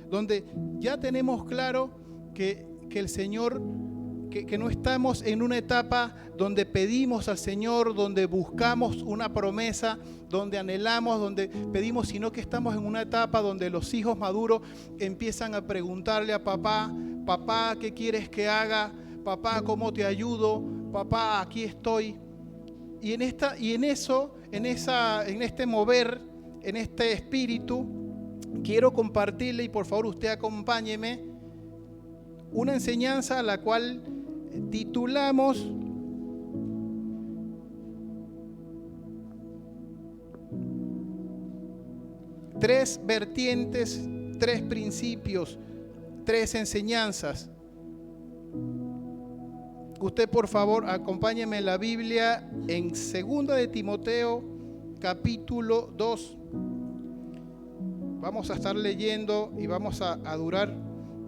donde ya tenemos claro que el Señor, que no estamos en una etapa donde pedimos al Señor, donde buscamos una promesa, donde anhelamos, donde pedimos, sino que estamos en una etapa donde los hijos maduros empiezan a preguntarle a papá: papá, ¿qué quieres que haga? Papá, ¿cómo te ayudo? Papá, aquí estoy. Y en este mover, en este espíritu, quiero compartirle, y por favor usted acompáñeme, una enseñanza a la cual titulamos tres vertientes, tres principios, tres enseñanzas. Usted, por favor, acompáñeme en la Biblia en 2 de Timoteo, capítulo 2. Vamos a estar leyendo y vamos a durar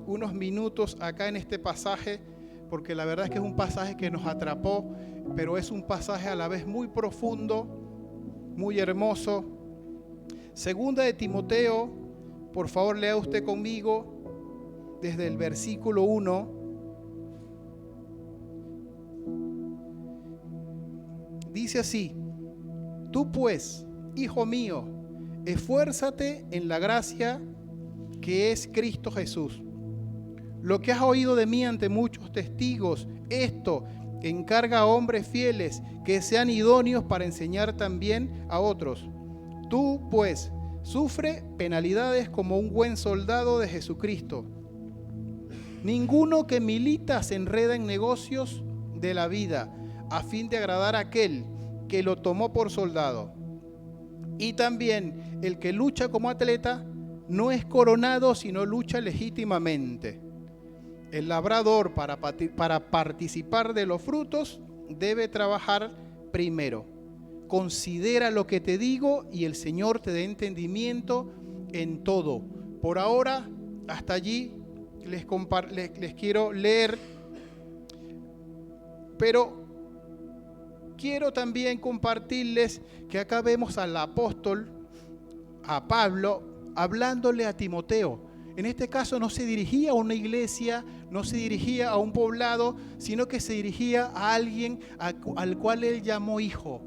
unos minutos acá en este pasaje, porque la verdad es que es un pasaje que nos atrapó, pero es un pasaje a la vez muy profundo, muy hermoso. 2 de Timoteo, por favor, lea usted conmigo desde el versículo 1. Dice así: tú pues, hijo mío, esfuérzate en la gracia que es Cristo Jesús. Lo que has oído de mí ante muchos testigos, esto encarga a hombres fieles que sean idóneos para enseñar también a otros. Tú, pues, sufre penalidades como un buen soldado de Jesucristo. Ninguno que milita se enreda en negocios de la vida, a fin de agradar a aquel que lo tomó por soldado. Y también el que lucha como atleta no es coronado, sino lucha legítimamente. El labrador, para participar de los frutos, debe trabajar primero. Considera lo que te digo y el Señor te dé entendimiento en todo. Por ahora, hasta allí les quiero leer, pero quiero también compartirles que acá vemos al apóstol, a Pablo, hablándole a Timoteo. En este caso no se dirigía a una iglesia, no se dirigía a un poblado, sino que se dirigía a alguien al cual él llamó hijo.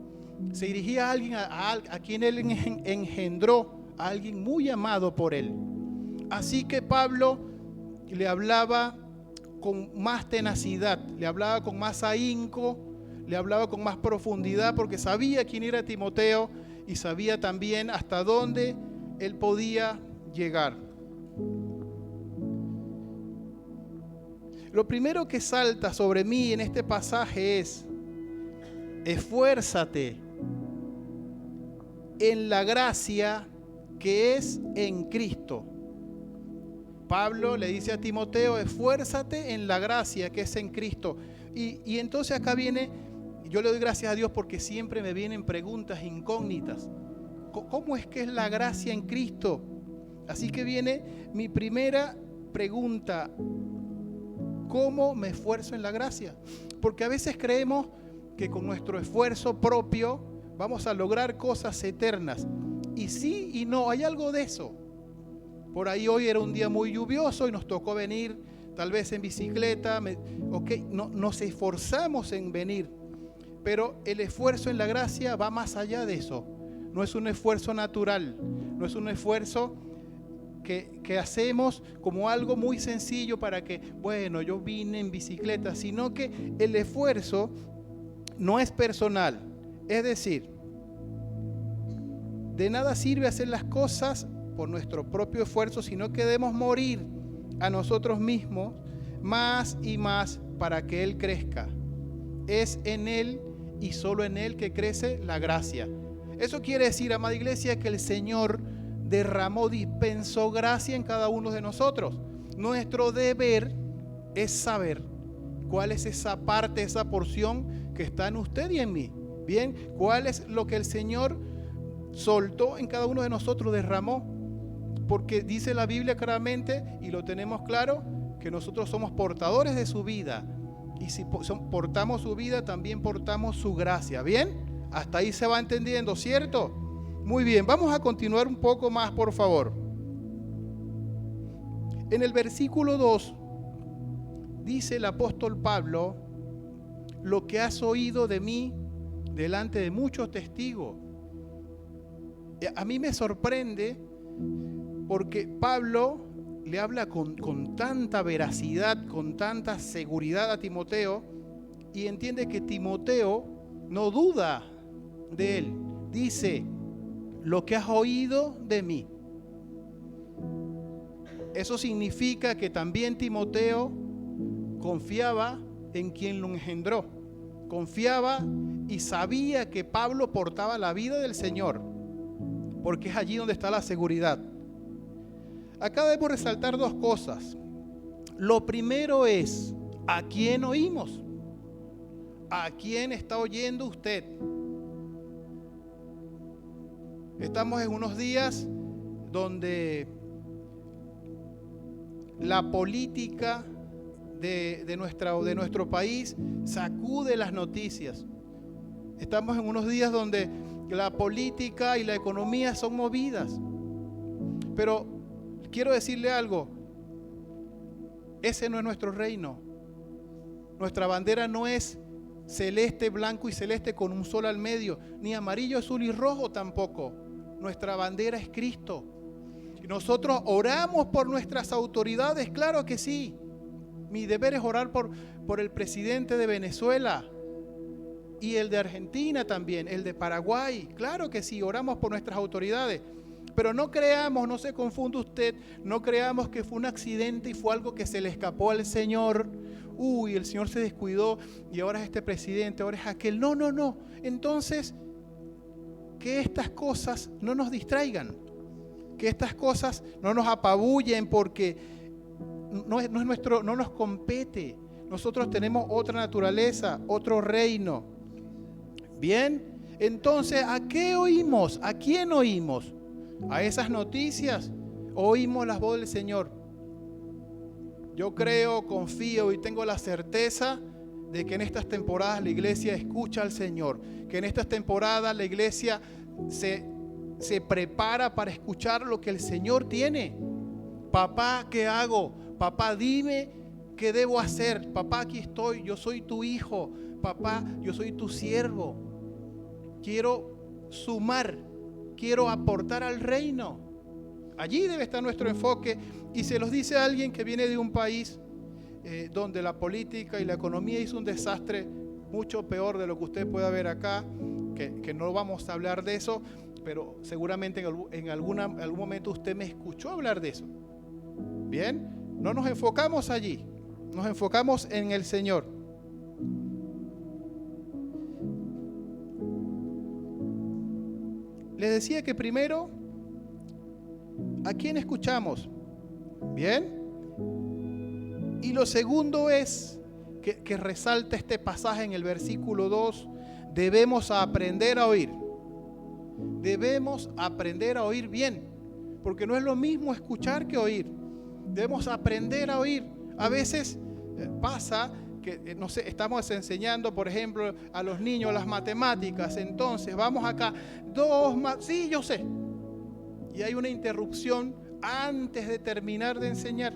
Se dirigía a alguien a quien él engendró, a alguien muy amado por él. Así que Pablo le hablaba con más tenacidad, le hablaba con más ahínco, le hablaba con más profundidad, porque sabía quién era Timoteo y sabía también hasta dónde él podía llegar. Lo primero que salta sobre mí en este pasaje es: esfuérzate en la gracia que es en Cristo. Pablo le dice a Timoteo: esfuérzate en la gracia que es en Cristo. Y entonces acá viene, yo le doy gracias a Dios porque siempre me vienen preguntas incógnitas. ¿Cómo es que es la gracia en Cristo? Así que viene mi primera pregunta: ¿cómo me esfuerzo en la gracia? Porque a veces creemos que con nuestro esfuerzo propio vamos a lograr cosas eternas. Y sí y no, hay algo de eso. Por ahí hoy era un día muy lluvioso y nos tocó venir tal vez en bicicleta. Nos esforzamos en venir, pero el esfuerzo en la gracia va más allá de eso. No es un esfuerzo natural, no es un esfuerzo que hacemos como algo muy sencillo para que, bueno, yo vine en bicicleta, sino que el esfuerzo no es personal. Es decir, de nada sirve hacer las cosas por nuestro propio esfuerzo, sino que debemos morir a nosotros mismos más y más para que Él crezca. Es en Él y solo en Él que crece la gracia. Eso quiere decir, amada iglesia, que el Señor derramó, dispensó gracia en cada uno de nosotros. Nuestro deber es saber cuál es esa parte, esa porción que está en usted y en mí. Bien, cuál es lo que el Señor soltó en cada uno de nosotros, derramó. Porque dice la Biblia claramente, y lo tenemos claro, que nosotros somos portadores de su vida. Y si portamos su vida, también portamos su gracia. ¿Bien? Hasta ahí se va entendiendo, ¿cierto? Muy bien, vamos a continuar un poco más, por favor. En el versículo 2 dice el apóstol Pablo: lo que has oído de mí delante de muchos testigos. A mí me sorprende porque Pablo le habla con tanta veracidad, con tanta seguridad a Timoteo, y entiende que Timoteo no duda de él. Dice: lo que has oído de mí. Eso significa que también Timoteo confiaba en quien lo engendró. Confiaba y sabía que Pablo portaba la vida del Señor, porque es allí donde está la seguridad. Acá debemos resaltar dos cosas. Lo primero es: ¿a quién oímos? ¿A quién está oyendo usted? Estamos en unos días donde la política de nuestro país sacude las noticias. Estamos en unos días donde la política y la economía son movidas. Pero quiero decirle algo: ese no es nuestro reino. Nuestra bandera no es celeste, blanco y celeste con un sol al medio, ni amarillo, azul y rojo tampoco. Nuestra bandera es Cristo. Y nosotros oramos por nuestras autoridades, claro que sí. Mi deber es orar por el presidente de Venezuela y el de Argentina también, el de Paraguay. Claro que sí, oramos por nuestras autoridades. Pero no creamos, no se confunda usted, no creamos que fue un accidente y fue algo que se le escapó al Señor. Uy, el Señor se descuidó y ahora es este presidente, ahora es aquel. No, no, no. Entonces, que estas cosas no nos distraigan, que estas cosas no nos apabullen, porque no nos compete. Nosotros tenemos otra naturaleza, otro reino. Bien, entonces, ¿a qué oímos? ¿A quién oímos? ¿A esas noticias? ¿Oímos la voz del Señor? Yo creo, confío y tengo la certeza de que en estas temporadas la iglesia escucha al Señor, que en estas temporadas la iglesia se prepara para escuchar lo que el Señor tiene. Papá, ¿qué hago? Papá, dime qué debo hacer. Papá, aquí estoy, yo soy tu hijo. Papá, yo soy tu siervo. Quiero sumar, quiero aportar al reino. Allí debe estar nuestro enfoque, y se los dice a alguien que viene de un país donde la política y la economía hizo un desastre mucho peor de lo que usted pueda ver acá, que no vamos a hablar de eso, pero seguramente en algún momento usted me escuchó hablar de eso. Bien, no nos enfocamos allí, nos enfocamos en el Señor. Les decía que primero, ¿a quién escuchamos? Bien. Y lo segundo es que resalta este pasaje en el versículo 2, debemos aprender a oír. Debemos aprender a oír bien, porque no es lo mismo escuchar que oír. Debemos aprender a oír. A veces pasa que, no sé, estamos enseñando, por ejemplo, a los niños las matemáticas. Entonces, vamos acá, 2 más, sí, yo sé. Y hay una interrupción antes de terminar de enseñar.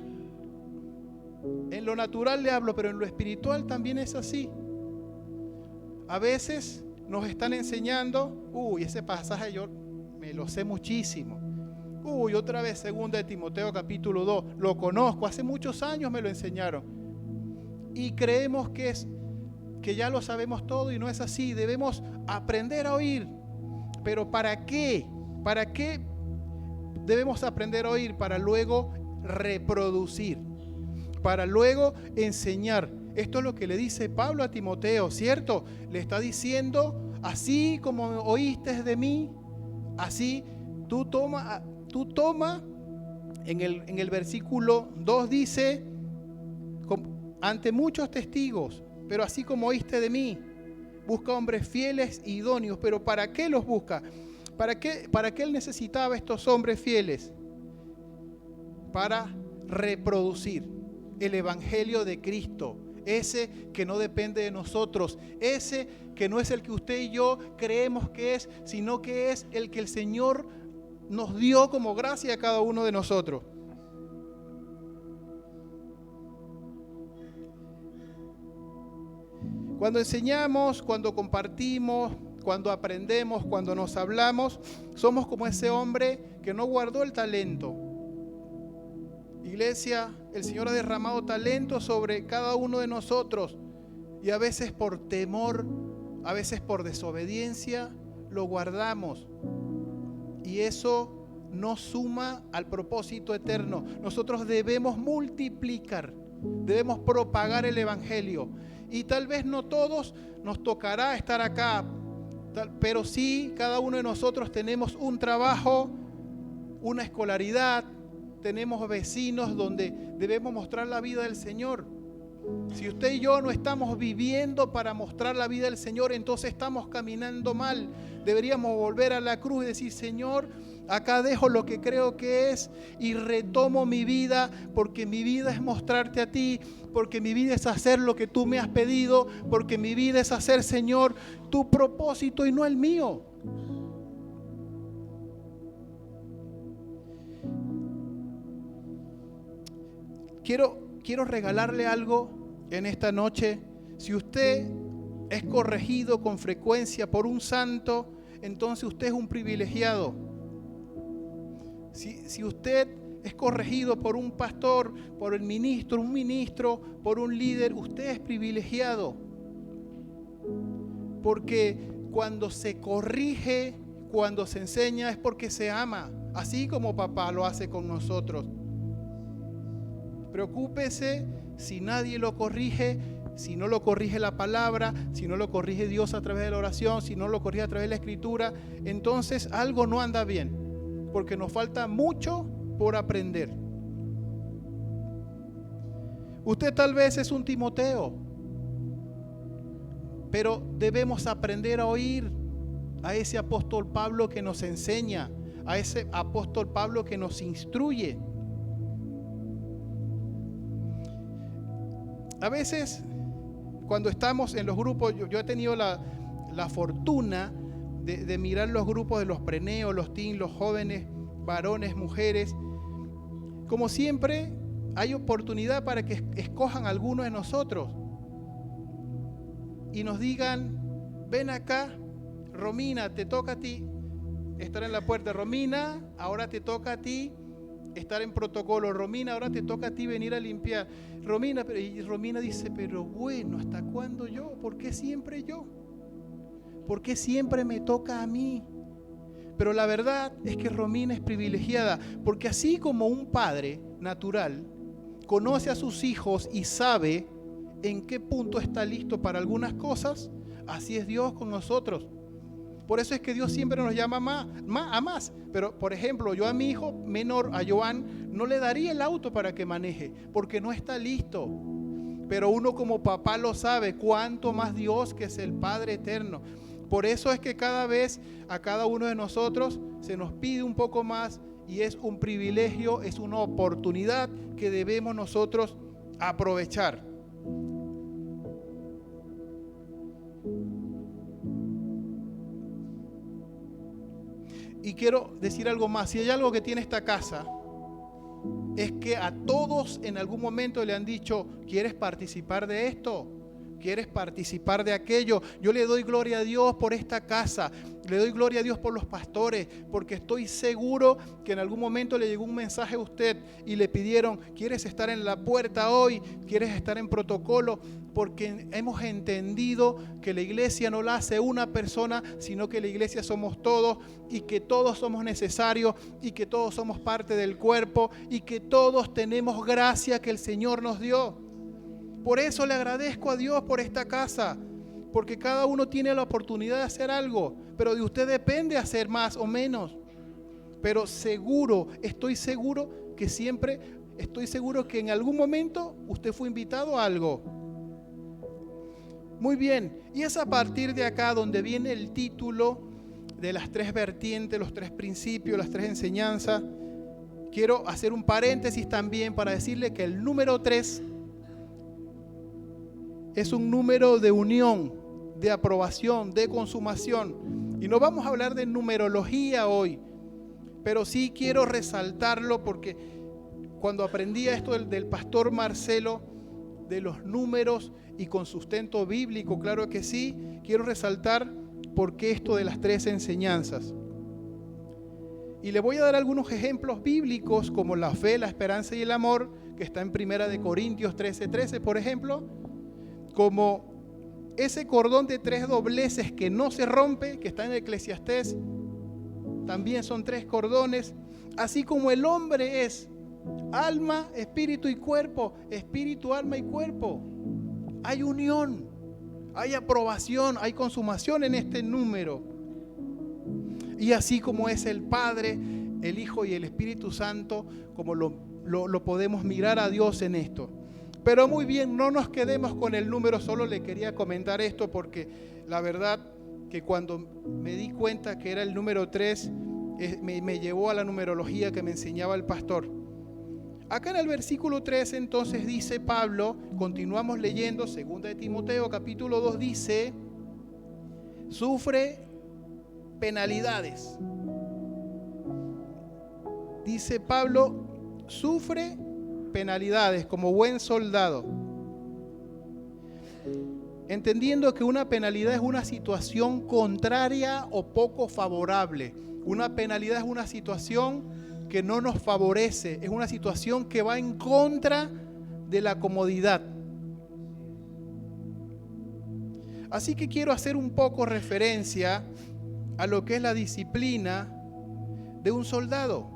En lo natural le hablo, pero en lo espiritual también es así. A veces nos están enseñando, ese pasaje yo me lo sé muchísimo. Otra vez 2 de Timoteo capítulo 2, lo conozco, hace muchos años me lo enseñaron. Y creemos que ya lo sabemos todo, y no es así. Debemos aprender a oír. ¿Pero para qué? ¿Para qué debemos aprender a oír? Para luego reproducir, para luego enseñar. Esto es lo que le dice Pablo a Timoteo, ¿cierto? Le está diciendo: así como oíste de mí, así tú toma. En el versículo 2 dice: ante muchos testigos, pero así como oíste de mí, busca hombres fieles e idóneos. ¿Pero para qué los busca? ¿Para qué él necesitaba estos hombres fieles? Para reproducir el evangelio de Cristo, ese que no depende de nosotros, ese que no es el que usted y yo creemos que es, sino que es el que el Señor nos dio como gracia a cada uno de nosotros. Cuando enseñamos, cuando compartimos, cuando aprendemos, cuando nos hablamos, somos como ese hombre que no guardó el talento. Iglesia, el Señor ha derramado talento sobre cada uno de nosotros y a veces por temor, a veces por desobediencia, lo guardamos. Y eso no suma al propósito eterno. Nosotros debemos multiplicar, debemos propagar el Evangelio. Y tal vez no todos nos tocará estar acá, pero sí cada uno de nosotros tenemos un trabajo, una escolaridad, tenemos vecinos donde debemos mostrar la vida del Señor. Si usted y yo no estamos viviendo para mostrar la vida del Señor, entonces estamos caminando mal. Deberíamos volver a la cruz y decir: Señor, acá dejo lo que creo que es y retomo mi vida, porque mi vida es mostrarte a ti, porque mi vida es hacer lo que tú me has pedido, porque mi vida es hacer, Señor, tu propósito y no el mío. Quiero regalarle algo en esta noche. Si usted es corregido con frecuencia por un santo, entonces usted es un privilegiado. Si usted es corregido por un pastor, por un ministro, por un líder, usted es privilegiado. Porque cuando se corrige, cuando se enseña, es porque se ama, así como papá lo hace con nosotros. Preocúpese si nadie lo corrige, si no lo corrige la palabra, si no lo corrige Dios a través de la oración, si no lo corrige a través de la escritura, entonces algo no anda bien, porque nos falta mucho por aprender. Usted tal vez es un Timoteo, pero debemos aprender a oír a ese apóstol Pablo que nos enseña, a ese apóstol Pablo que nos instruye. A veces, cuando estamos en los grupos, yo he tenido la fortuna de mirar los grupos de los preneos, los teens, los jóvenes, varones, mujeres. Como siempre, hay oportunidad para que escojan a alguno de nosotros y nos digan: ven acá, Romina, te toca a ti estar en la puerta. Romina, ahora te toca a ti estar en protocolo. Romina, ahora te toca a ti venir a limpiar. Romina, y Romina dice: pero bueno, ¿hasta cuándo yo? ¿Por qué siempre yo? ¿Por qué siempre me toca a mí? Pero la verdad es que Romina es privilegiada, porque así como un padre natural conoce a sus hijos y sabe en qué punto está listo para algunas cosas, así es Dios con nosotros. Por eso es que Dios siempre nos llama a más. Pero, por ejemplo, yo a mi hijo menor, a Joan, no le daría el auto para que maneje, porque no está listo. Pero uno como papá lo sabe, cuánto más Dios, que es el Padre eterno. Por eso es que cada vez a cada uno de nosotros se nos pide un poco más, y es un privilegio, es una oportunidad que debemos nosotros aprovechar. Y quiero decir algo más. Si hay algo que tiene esta casa, es que a todos en algún momento le han dicho: ¿quieres participar de esto? ¿Quieres participar de aquello? Yo le doy gloria a Dios por esta casa, le doy gloria a Dios por los pastores, porque estoy seguro que en algún momento le llegó un mensaje a usted y le pidieron: ¿quieres estar en la puerta hoy? ¿Quieres estar en protocolo? Porque hemos entendido que la iglesia no la hace una persona, sino que la iglesia somos todos, y que todos somos necesarios, y que todos somos parte del cuerpo, y que todos tenemos gracia que el Señor nos dio. Por eso le agradezco a Dios por esta casa, porque cada uno tiene la oportunidad de hacer algo, pero de usted depende hacer más o menos. Pero seguro, estoy seguro que en algún momento usted fue invitado a algo. Muy bien, y es a partir de acá donde viene el título de las 3 vertientes, los 3 principios, las 3 enseñanzas. Quiero hacer un paréntesis también para decirle que el número 3 es un número de unión, de aprobación, de consumación. Y no vamos a hablar de numerología hoy, pero sí quiero resaltarlo, porque cuando aprendí esto del pastor Marcelo, de los números y con sustento bíblico, claro que sí, quiero resaltar por qué esto de las 3 enseñanzas. Y le voy a dar algunos ejemplos bíblicos como la fe, la esperanza y el amor, que está en 1 Corintios 13:13, por ejemplo, como ese cordón de 3 dobleces que no se rompe, que está en Eclesiastés, también son 3 cordones, así como el hombre es alma, espíritu y cuerpo, espíritu, alma y cuerpo. Hay unión, hay aprobación, hay consumación en este número. Y así como es el Padre, el Hijo y el Espíritu Santo, como lo podemos mirar a Dios en esto. Pero muy bien, no nos quedemos con el número, solo le quería comentar esto porque la verdad que cuando me di cuenta que era el número 3, me llevó a la numerología que me enseñaba el pastor. Acá en el versículo 3 entonces dice Pablo, continuamos leyendo, 2 de Timoteo capítulo 2 dice, sufre penalidades. Dice Pablo, sufre penalidades como buen soldado. Entendiendo que una penalidad es una situación contraria o poco favorable. Una penalidad es una situación que no nos favorece, es una situación que va en contra de la comodidad. Así que quiero hacer un poco referencia a lo que es la disciplina de un soldado.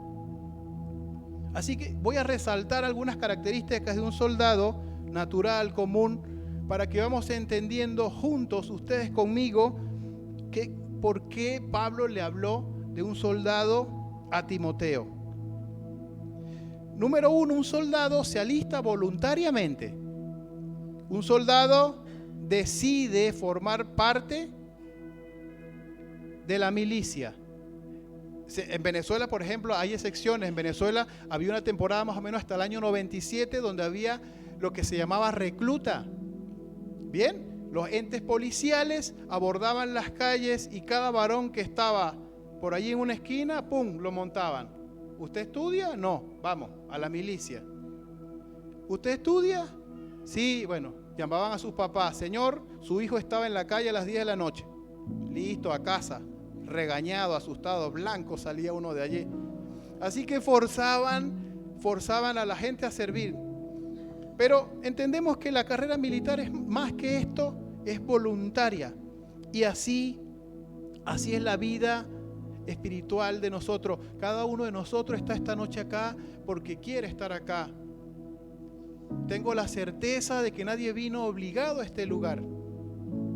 Así que voy a resaltar algunas características de un soldado natural, común, para que vamos entendiendo juntos, ustedes conmigo, por qué Pablo le habló de un soldado a Timoteo. Número 1, un soldado se alista voluntariamente. Un soldado decide formar parte de la milicia. En Venezuela, por ejemplo, hay excepciones. En Venezuela había una temporada más o menos hasta el año 97 donde había lo que se llamaba recluta. Bien, los entes policiales abordaban las calles y cada varón que estaba por allí en una esquina, ¡pum!, lo montaban. ¿Usted estudia? No, vamos, a la milicia. ¿Usted estudia? Sí, bueno, llamaban a sus papás. Señor, su hijo estaba en la calle a las 10 de la noche. Listo, a casa. Regañado, asustado, blanco salía uno de allí. Así que forzaban a la gente a servir. Pero entendemos que la carrera militar es más que esto, es voluntaria. Y así es la vida espiritual de nosotros. Cada uno de nosotros está esta noche acá porque quiere estar acá. Tengo la certeza de que nadie vino obligado a este lugar.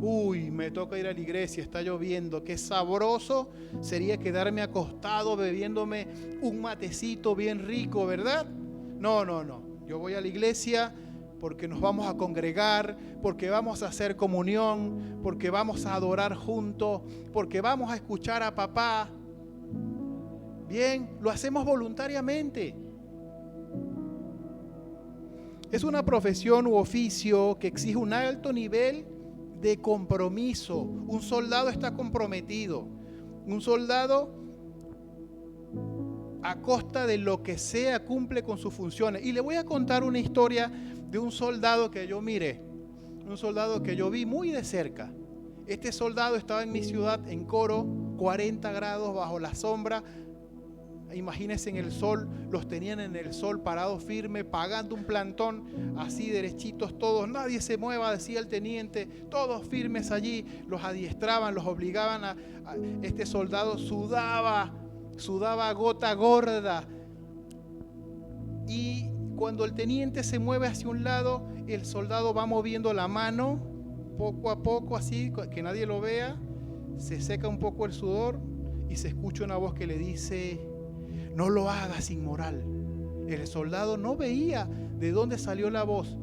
Uy, me toca ir a la iglesia, está lloviendo, qué sabroso sería quedarme acostado bebiéndome un matecito bien rico, ¿verdad? No, yo voy a la iglesia porque nos vamos a congregar, porque vamos a hacer comunión, porque vamos a adorar juntos, porque vamos a escuchar a papá. Bien, lo hacemos voluntariamente. Es una profesión u oficio que exige un alto nivel de compromiso. Un soldado está comprometido. Un soldado, a costa de lo que sea, cumple con sus funciones. Y le voy a contar una historia de un soldado que yo miré, un soldado que yo vi muy de cerca. Este soldado estaba en mi ciudad, en Coro, 40 grados bajo la sombra. Imagínense en el sol, los tenían en el sol parados firmes, pagando un plantón, así derechitos todos, nadie se mueva, decía el teniente, todos firmes allí, los adiestraban, los obligaban este soldado sudaba gota gorda. Y cuando el teniente se mueve hacia un lado, el soldado va moviendo la mano, poco a poco, así, que nadie lo vea, se seca un poco el sudor y se escucha una voz que le dice: no lo hagas, inmoral. El soldado no veía de dónde salió la voz,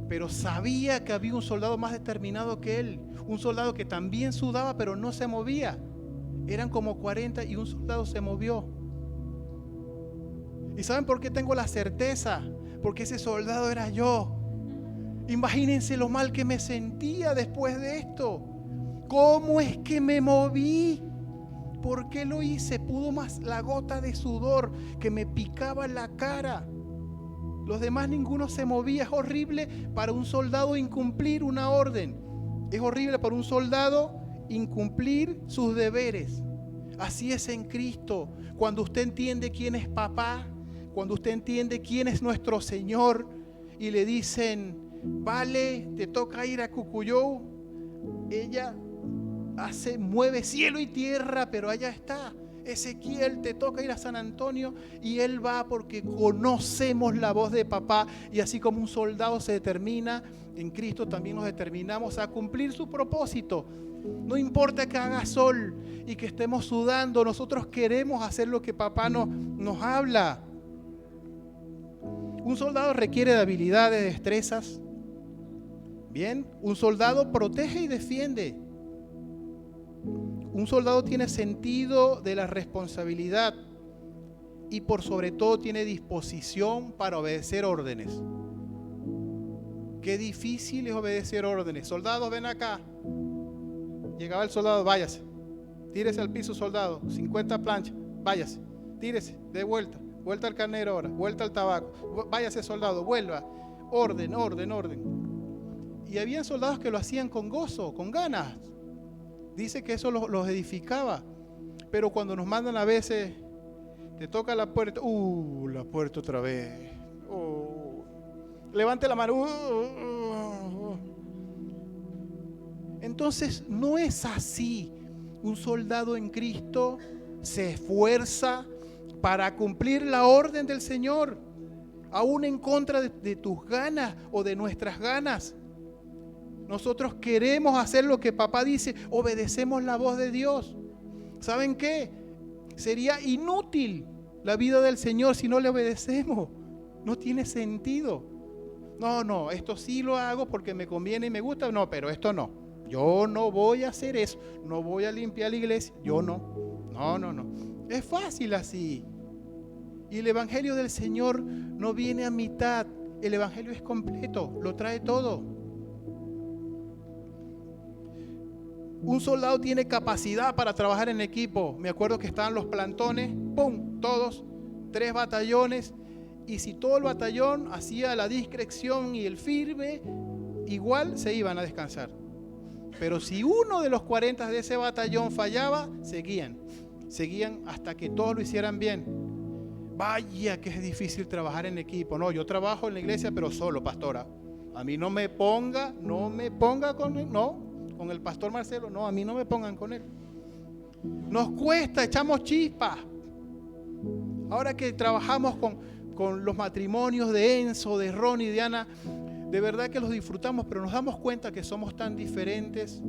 pero sabía que había un soldado más determinado que él, un soldado que también sudaba pero no se movía. Eran como 40 y un soldado se movió. ¿Y saben por qué tengo la certeza? Porque ese soldado era yo. Imagínense lo mal que me sentía después de esto. ¿Cómo es que me moví? ¿Por qué lo hice? Pudo más la gota de sudor que me picaba en la cara. Los demás ninguno se movía. Es horrible para un soldado incumplir una orden. Es horrible para un soldado incumplir sus deberes. Así es en Cristo. Cuando usted entiende quién es papá, cuando usted entiende quién es nuestro Señor y le dicen, vale, te toca ir a Cucuyó, ella mueve cielo y tierra, pero allá está. Ezequiel, te toca ir a San Antonio, y él va porque conocemos la voz de papá. Y así como un soldado se determina, en Cristo también nos determinamos a cumplir su propósito. No importa que haga sol y que estemos sudando, nosotros queremos hacer lo que papá nos habla. Un soldado requiere de habilidades, de destrezas. Bien, un soldado protege y defiende. Un soldado tiene sentido de la responsabilidad y por sobre todo tiene disposición para obedecer órdenes. Qué difícil es obedecer órdenes. Soldados, ven acá. Llegaba el soldado, váyase. Tírese al piso, soldado. 50 planchas, váyase. Tírese, de vuelta. Vuelta al carnero ahora, vuelta al tabaco. Váyase, soldado, vuelva. Orden, orden, orden. Y había soldados que lo hacían con gozo, con ganas. Dice que eso los edificaba. Pero cuando nos mandan a veces, te toca la puerta, la puerta otra vez. Levante la mano. Entonces no es así. Un soldado en Cristo se esfuerza para cumplir la orden del Señor, aún en contra de tus ganas o de nuestras ganas. Nosotros queremos hacer lo que papá dice, obedecemos la voz de Dios. ¿Saben qué? Sería inútil la vida del Señor si no le obedecemos. No tiene sentido. No, esto sí lo hago porque me conviene y me gusta. No, pero esto no. Yo no voy a hacer eso. No voy a limpiar la iglesia. Yo no. No. Es fácil así. Y el evangelio del Señor no viene a mitad. El evangelio es completo. Lo trae todo. Un soldado tiene capacidad para trabajar en equipo. Me acuerdo que estaban los plantones, ¡pum!, todos, 3 batallones. Y si todo el batallón hacía la discreción y el firme, igual se iban a descansar. Pero si uno de los 40 de ese batallón fallaba, seguían hasta que todos lo hicieran bien. Vaya que es difícil trabajar en equipo. No, yo trabajo en la iglesia, pero solo, pastora. A mí no me ponga con él, con el pastor Marcelo, no, a mí no me pongan con él. Nos cuesta, echamos chispas. Ahora que trabajamos con los matrimonios de Enzo, de Ronnie, de Ana, de verdad que los disfrutamos, pero nos damos cuenta que somos tan diferentes,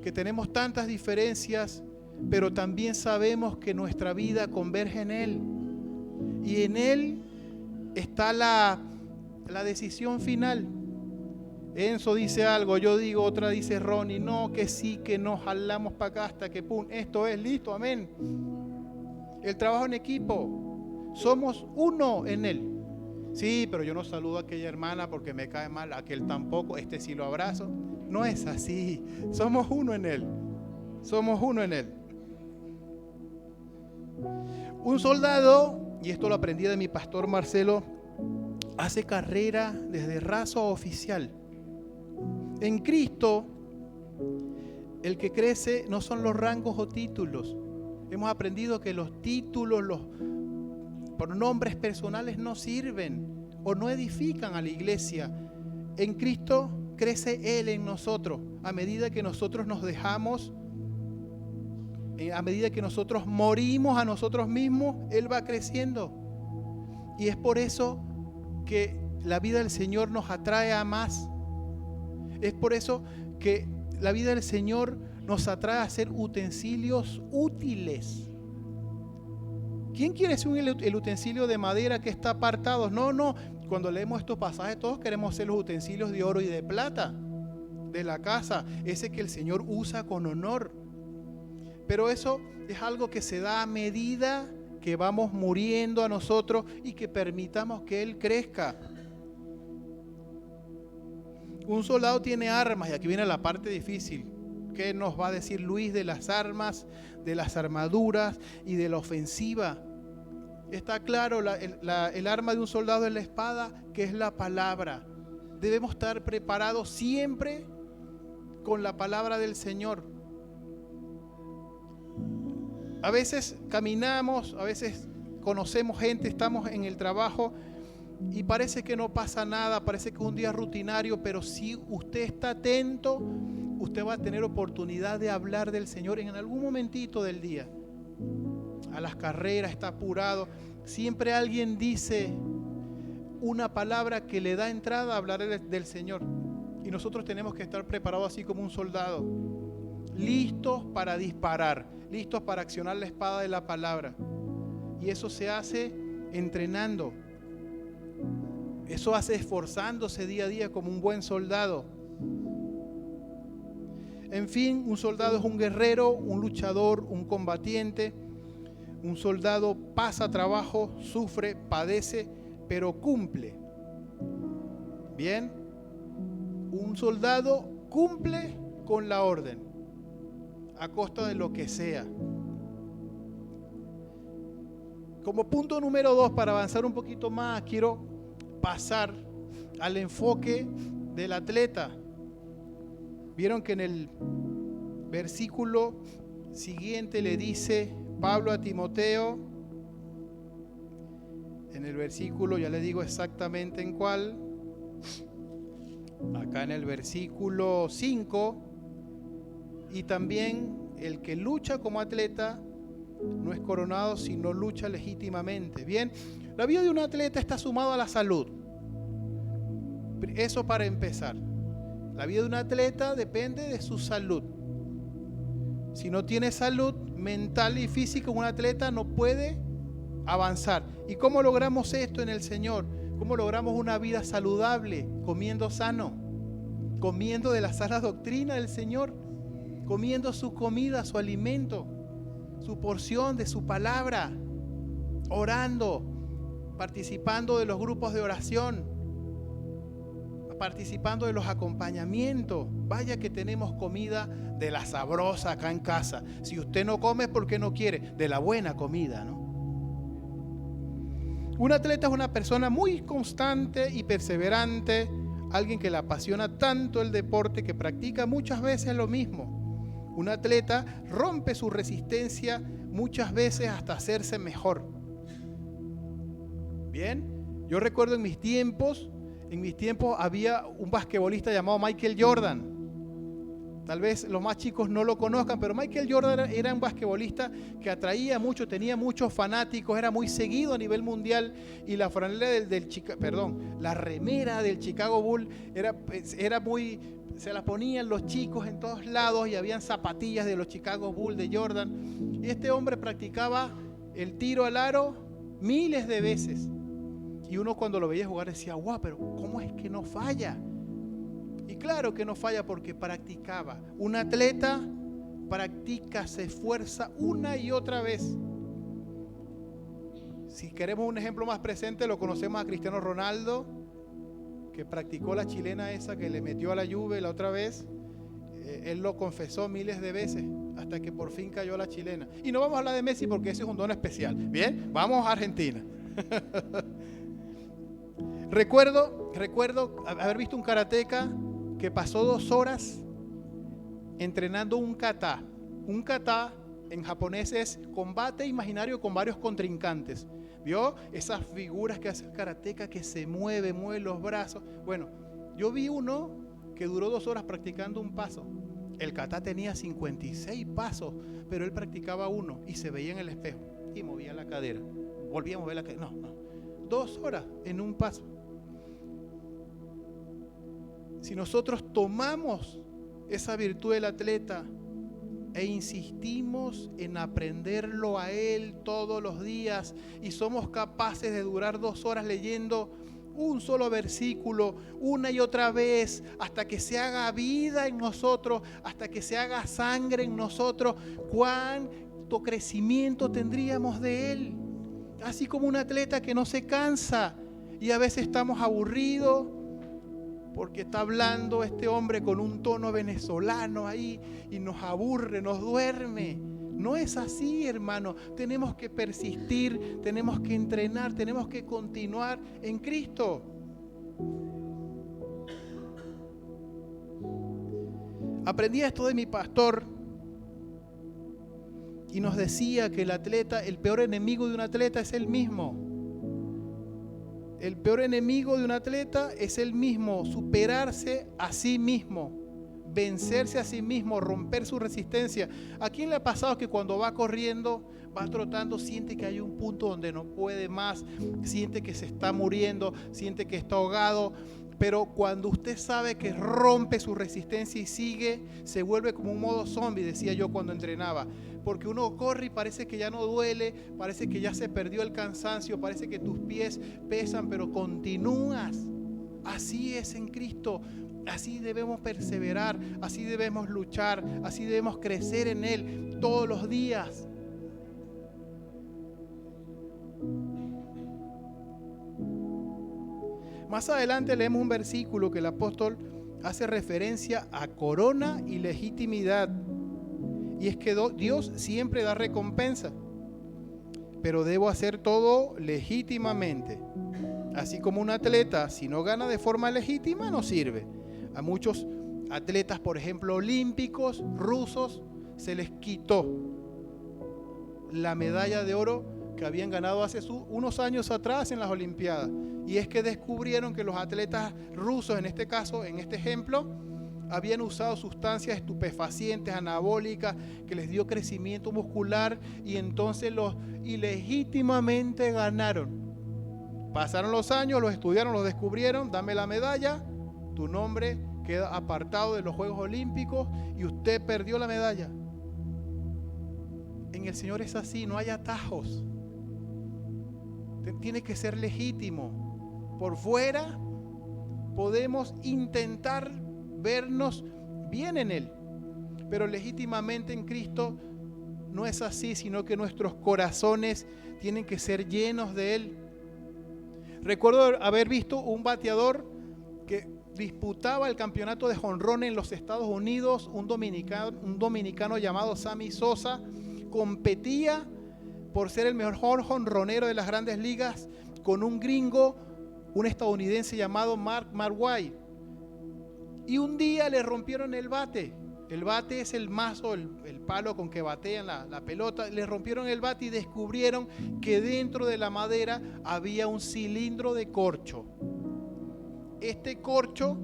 que tenemos tantas diferencias, pero también sabemos que nuestra vida converge en Él. Y en Él está la decisión final. Enzo dice algo, yo digo otra, dice Ronnie, no, que sí, que nos jalamos para acá hasta que pum, esto es listo, amén. El trabajo en equipo, somos uno en Él. Sí, pero yo no saludo a aquella hermana porque me cae mal, aquel tampoco, este sí lo abrazo. No es así, somos uno en Él. Somos uno en Él. Un soldado, y esto lo aprendí de mi pastor Marcelo, hace carrera desde raso a oficial. En Cristo, el que crece no son los rangos o títulos. Hemos aprendido que los títulos, los pronombres personales no sirven o no edifican a la iglesia. En Cristo crece Él en nosotros. A medida que nosotros nos dejamos, a medida que nosotros morimos a nosotros mismos, Él va creciendo. Y es por eso que la vida del Señor nos atrae a más. Es por eso que la vida del Señor nos atrae a ser utensilios útiles. ¿Quién quiere ser el utensilio de madera que está apartado? No. Cuando leemos estos pasajes, todos queremos ser los utensilios de oro y de plata de la casa, ese que el Señor usa con honor. Pero eso es algo que se da a medida que vamos muriendo a nosotros y que permitamos que Él crezca. Un soldado tiene armas, y aquí viene la parte difícil. ¿Qué nos va a decir Luis de las armas, de las armaduras y de la ofensiva? Está claro, el arma de un soldado es la espada, que es la palabra. Debemos estar preparados siempre con la palabra del Señor. A veces caminamos, a veces conocemos gente, estamos en el trabajo y parece que no pasa nada, parece que es un día rutinario, pero si usted está atento, usted va a tener oportunidad de hablar del Señor en algún momentito del día. A las carreras, está apurado, siempre alguien dice una palabra que le da entrada a hablar del Señor. Y nosotros tenemos que estar preparados así como un soldado, listos para disparar, listos para accionar la espada de la palabra. Y eso se hace entrenando. Eso hace esforzándose día a día como un buen soldado. En fin, un soldado es un guerrero, un luchador, un combatiente. Un soldado pasa trabajo, sufre, padece, pero cumple. Bien, un soldado cumple con la orden, a costa de lo que sea. Como punto número 2, para avanzar un poquito más, quiero pasar al enfoque del atleta. Vieron que en el versículo siguiente le dice Pablo a Timoteo, en el versículo, ya le digo exactamente en cuál, acá en el versículo 5, y también el que lucha como atleta no es coronado si no lucha legítimamente. Bien, la vida de un atleta está sumado a la salud. Eso para empezar. La vida de un atleta depende de su salud. Si no tiene salud mental y física, un atleta no puede avanzar. ¿Y cómo logramos esto en el Señor? ¿Cómo logramos una vida saludable? Comiendo sano, comiendo de la sana doctrina del Señor, comiendo su comida, su alimento, su porción de su palabra, orando, participando de los grupos de oración, participando de los acompañamientos. Vaya que tenemos comida de la sabrosa acá en casa. Si usted no come es porque no quiere, de la buena comida, ¿no? Un atleta es una persona muy constante y perseverante, alguien que le apasiona tanto el deporte que practica muchas veces lo mismo. Un atleta rompe su resistencia muchas veces hasta hacerse mejor. Bien, yo recuerdo en mis tiempos había un basquetbolista llamado Michael Jordan. Tal vez los más chicos no lo conozcan, pero Michael Jordan era un basquetbolista que atraía mucho, tenía muchos fanáticos, era muy seguido a nivel mundial, y la franela la remera del Chicago Bulls era muy, se la ponían los chicos en todos lados, y habían zapatillas de los Chicago Bulls de Jordan. Y este hombre practicaba el tiro al aro miles de veces. Y uno cuando lo veía jugar decía, guau, pero ¿cómo es que no falla? Y claro que no falla porque practicaba. Un atleta practica, se esfuerza una y otra vez. Si queremos un ejemplo más presente, lo conocemos a Cristiano Ronaldo, que practicó la chilena esa que le metió a la Juve la otra vez. Él lo confesó miles de veces hasta que por fin cayó la chilena. Y no vamos a hablar de Messi porque ese es un don especial. Bien, vamos a Argentina. Recuerdo haber visto un karateca que pasó 2 horas entrenando un kata. Un kata en japonés es combate imaginario con varios contrincantes. ¿Vio? Esas figuras que hace el karateca que se mueve los brazos. Bueno, yo vi uno que duró 2 horas practicando un paso. El kata tenía 56 pasos, pero él practicaba uno y se veía en el espejo y movía la cadera. Volvía a mover la cadera. No. 2 horas en un paso. Si nosotros tomamos esa virtud del atleta e insistimos en aprenderlo a él todos los días y somos capaces de durar 2 horas leyendo un solo versículo una y otra vez hasta que se haga vida en nosotros, hasta que se haga sangre en nosotros, cuánto crecimiento tendríamos de él. Así como un atleta que no se cansa y a veces estamos aburridos porque está hablando este hombre con un tono venezolano ahí y nos aburre, nos duerme. No es así, hermano. Tenemos que persistir, tenemos que entrenar, tenemos que continuar en Cristo. Aprendí esto de mi pastor y nos decía que el atleta, el peor enemigo de un atleta es él mismo. El peor enemigo de un atleta es él mismo, superarse a sí mismo, vencerse a sí mismo, romper su resistencia. ¿A quién le ha pasado que cuando va corriendo, va trotando, siente que hay un punto donde no puede más, siente que se está muriendo, siente que está ahogado? Pero cuando usted sabe que rompe su resistencia y sigue, se vuelve como un modo zombie, decía yo cuando entrenaba. Porque uno corre y parece que ya no duele, parece que ya se perdió el cansancio, parece que tus pies pesan, pero continúas. Así es en Cristo. Así debemos perseverar, así debemos luchar, así debemos crecer en Él todos los días. Más adelante leemos un versículo que el apóstol hace referencia a corona y legitimidad. Y es que Dios siempre da recompensa, pero debo hacer todo legítimamente. Así como un atleta, si no gana de forma legítima, no sirve. A muchos atletas, por ejemplo, olímpicos, rusos, se les quitó la medalla de oro que habían ganado hace unos años atrás en las Olimpiadas. Y es que descubrieron que los atletas rusos, en este caso, en este ejemplo, habían usado sustancias estupefacientes, anabólicas, que les dio crecimiento muscular, y entonces los ilegítimamente ganaron. Pasaron los años, los estudiaron, los descubrieron, dame la medalla, tu nombre queda apartado de los Juegos Olímpicos y usted perdió la medalla. En el Señor es así, no hay atajos. Tiene que ser legítimo. Por fuera podemos intentar vernos bien en Él, pero legítimamente en Cristo no es así, sino que nuestros corazones tienen que ser llenos de Él. Recuerdo haber visto un bateador que disputaba el campeonato de jonrón en los Estados Unidos, un dominicano llamado Sammy Sosa, competía por ser el mejor jonronero de las grandes ligas con un gringo, un estadounidense llamado Mark Marway. Y un día le rompieron el bate. El bate es el mazo, el palo con que batean la pelota. Le rompieron el bate y descubrieron que dentro de la madera había un cilindro de corcho. Este corcho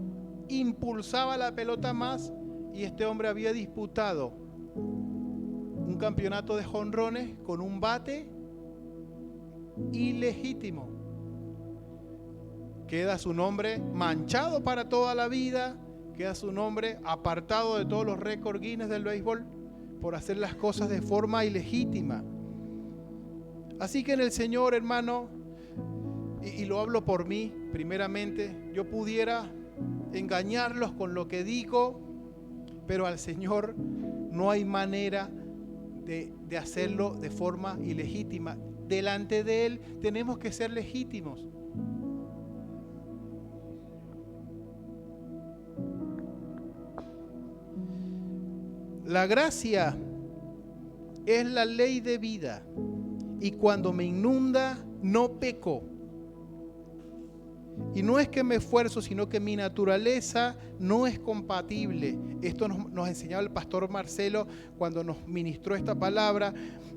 impulsaba la pelota más y este hombre había disputado un campeonato de jonrones con un bate ilegítimo. Queda su nombre manchado para toda la vida, queda su nombre apartado de todos los récords Guinness del béisbol por hacer las cosas de forma ilegítima. Así que en el Señor, hermano, y lo hablo por mí primeramente, yo pudiera engañarlos con lo que digo, pero al Señor no hay manera de hacerlo de forma ilegítima. Delante de Él tenemos que ser legítimos. La gracia es la ley de vida, y cuando me inunda no peco. Y no es que me esfuerzo, sino que mi naturaleza no es compatible. Esto nos enseñaba el pastor Marcelo cuando nos ministró esta palabra,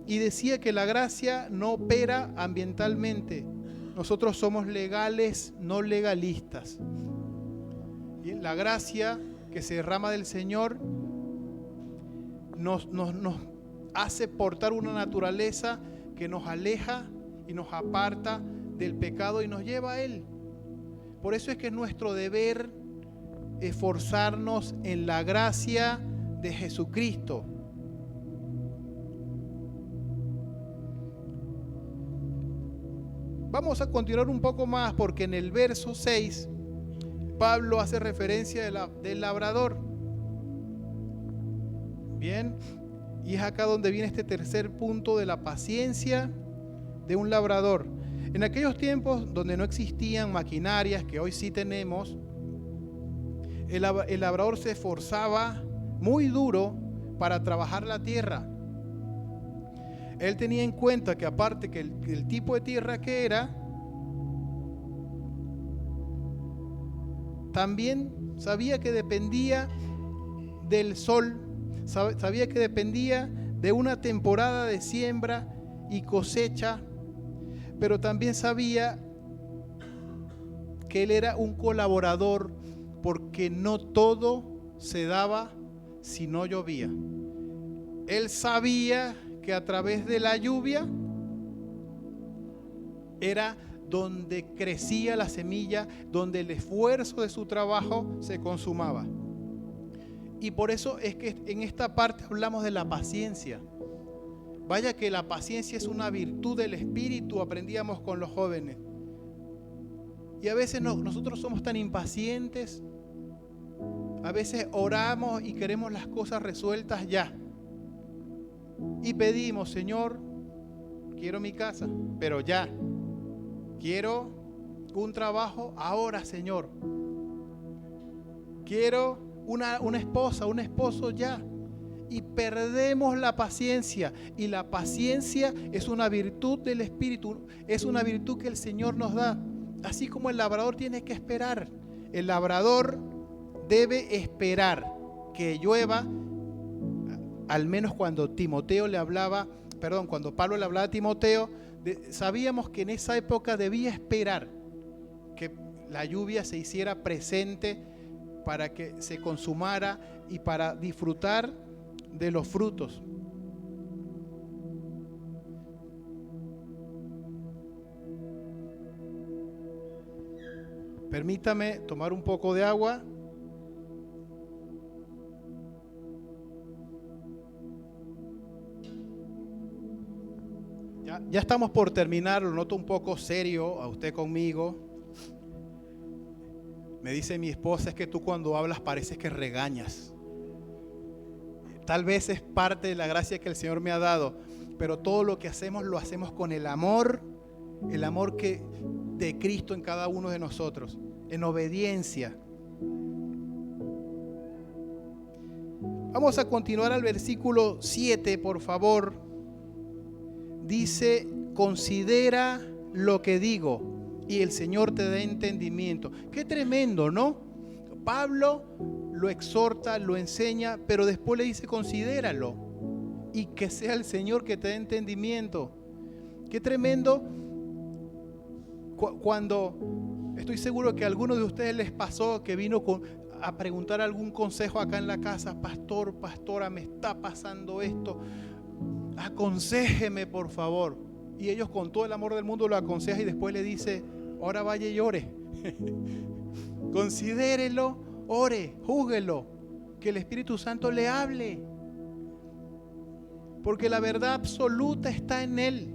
y decía que la gracia no opera ambientalmente. Nosotros somos legales, no legalistas. Y la gracia que se derrama del Señor nos hace portar una naturaleza que nos aleja y nos aparta del pecado y nos lleva a Él. Por eso es que es nuestro deber esforzarnos en la gracia de Jesucristo. Vamos a continuar un poco más, porque en el verso 6 Pablo hace referencia del labrador. Bien, y es acá donde viene este tercer punto de la paciencia de un labrador. En aquellos tiempos donde no existían maquinarias que hoy sí tenemos, el labrador se esforzaba muy duro para trabajar la tierra. Él tenía en cuenta que aparte que el tipo de tierra que era, también sabía que dependía del sol, sabía que dependía de una temporada de siembra y cosecha, pero también sabía que él era un colaborador, porque no todo se daba si no llovía. Él sabía que a través de la lluvia era donde crecía la semilla, donde el esfuerzo de su trabajo se consumaba. Y por eso es que en esta parte hablamos de la paciencia. Vaya que la paciencia es una virtud del Espíritu, aprendíamos con los jóvenes. Y a veces nosotros somos tan impacientes. A veces oramos y queremos las cosas resueltas ya. Y pedimos, Señor, quiero mi casa, pero ya. Quiero un trabajo ahora, Señor. Quiero una esposa, un esposo ya. Y perdemos la paciencia. Y la paciencia es una virtud del Espíritu. Es una virtud que el Señor nos da. Así como el labrador tiene que esperar. El labrador debe esperar que llueva. Al menos cuando cuando Pablo le hablaba a Timoteo, sabíamos que en esa época debía esperar que la lluvia se hiciera presente para que se consumara y para disfrutar de los frutos. Permítame tomar un poco de agua. Ya estamos por terminar, lo noto un poco serio a usted conmigo. Me dice mi esposa, es que tú cuando hablas pareces que regañas. Tal vez es parte de la gracia que el Señor me ha dado, pero todo lo que hacemos lo hacemos con el amor de Cristo en cada uno de nosotros, en obediencia. Vamos a continuar al versículo 7, por favor. Dice, considera lo que digo y el Señor te da entendimiento. Qué tremendo, ¿no? Pablo lo exhorta, lo enseña, pero después le dice, considéralo y que sea el Señor que te dé entendimiento. Qué tremendo. Cuando estoy seguro que a algunos de ustedes les pasó que vino a preguntar algún consejo acá en la casa, pastor, pastora, me está pasando esto, aconséjeme por favor. Y ellos con todo el amor del mundo lo aconsejan y después le dice, ahora vaya y ore. Considérelo, ore, júguelo, que el Espíritu Santo le hable, porque la verdad absoluta está en él.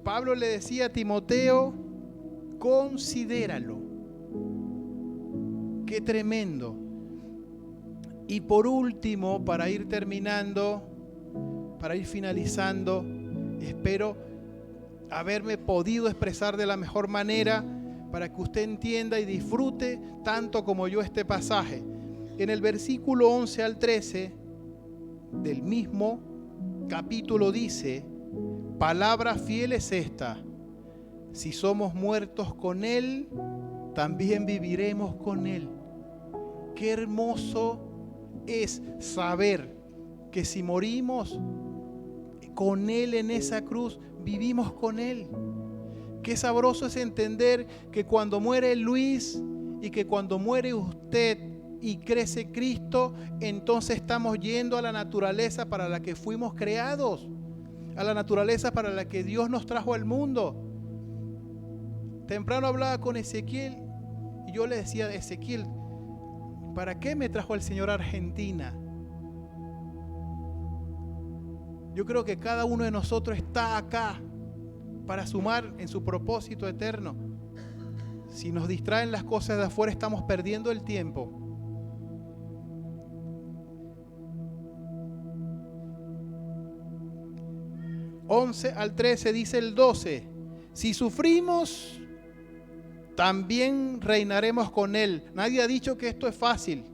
Pablo le decía a Timoteo, considéralo. Qué tremendo. Y por último, para ir terminando, para ir finalizando, espero haberme podido expresar de la mejor manera para que usted entienda y disfrute tanto como yo este pasaje. En el versículo 11 al 13 del mismo capítulo dice, palabra fiel es esta, si somos muertos con Él, también viviremos con Él. Qué hermoso es saber que si morimos con Él en esa cruz, vivimos con Él. Qué sabroso es entender que cuando muere Luis y que cuando muere usted y crece Cristo, entonces estamos yendo a la naturaleza para la que fuimos creados, a la naturaleza para la que Dios nos trajo al mundo. Temprano hablaba con Ezequiel y yo le decía, Ezequiel, ¿para qué me trajo el Señor a Argentina? Yo creo que cada uno de nosotros está acá para sumar en su propósito eterno. Si nos distraen las cosas de afuera, estamos perdiendo el tiempo. (11 al 13) dice el 12: si sufrimos, también reinaremos con Él. Nadie ha dicho que esto es fácil.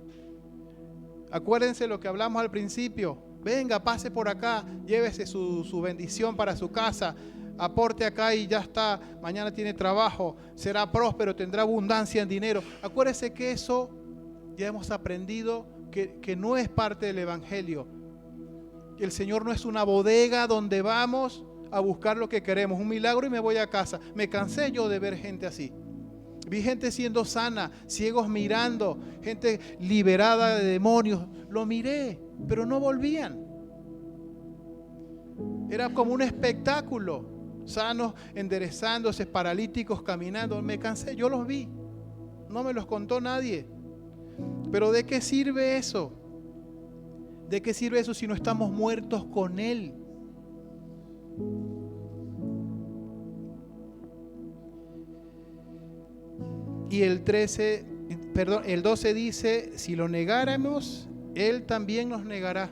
Acuérdense lo que hablamos al principio. Venga, pase por acá, llévese su bendición para su casa, aporte acá y ya está. Mañana tiene trabajo, será próspero, tendrá abundancia en dinero. Acuérdese que eso ya hemos aprendido que no es parte del Evangelio. Que el Señor no es una bodega donde vamos a buscar lo que queremos, un milagro y me voy a casa. Me cansé yo de ver gente así. Vi gente siendo sana, ciegos mirando, gente liberada de demonios. Lo miré, pero no volvían. Era como un espectáculo. Sanos enderezándose, paralíticos caminando. Me cansé, yo los vi. No me los contó nadie. Pero ¿de qué sirve eso? ¿De qué sirve eso si no estamos muertos con Él? Y el 12 dice, si lo negáramos, Él también nos negará.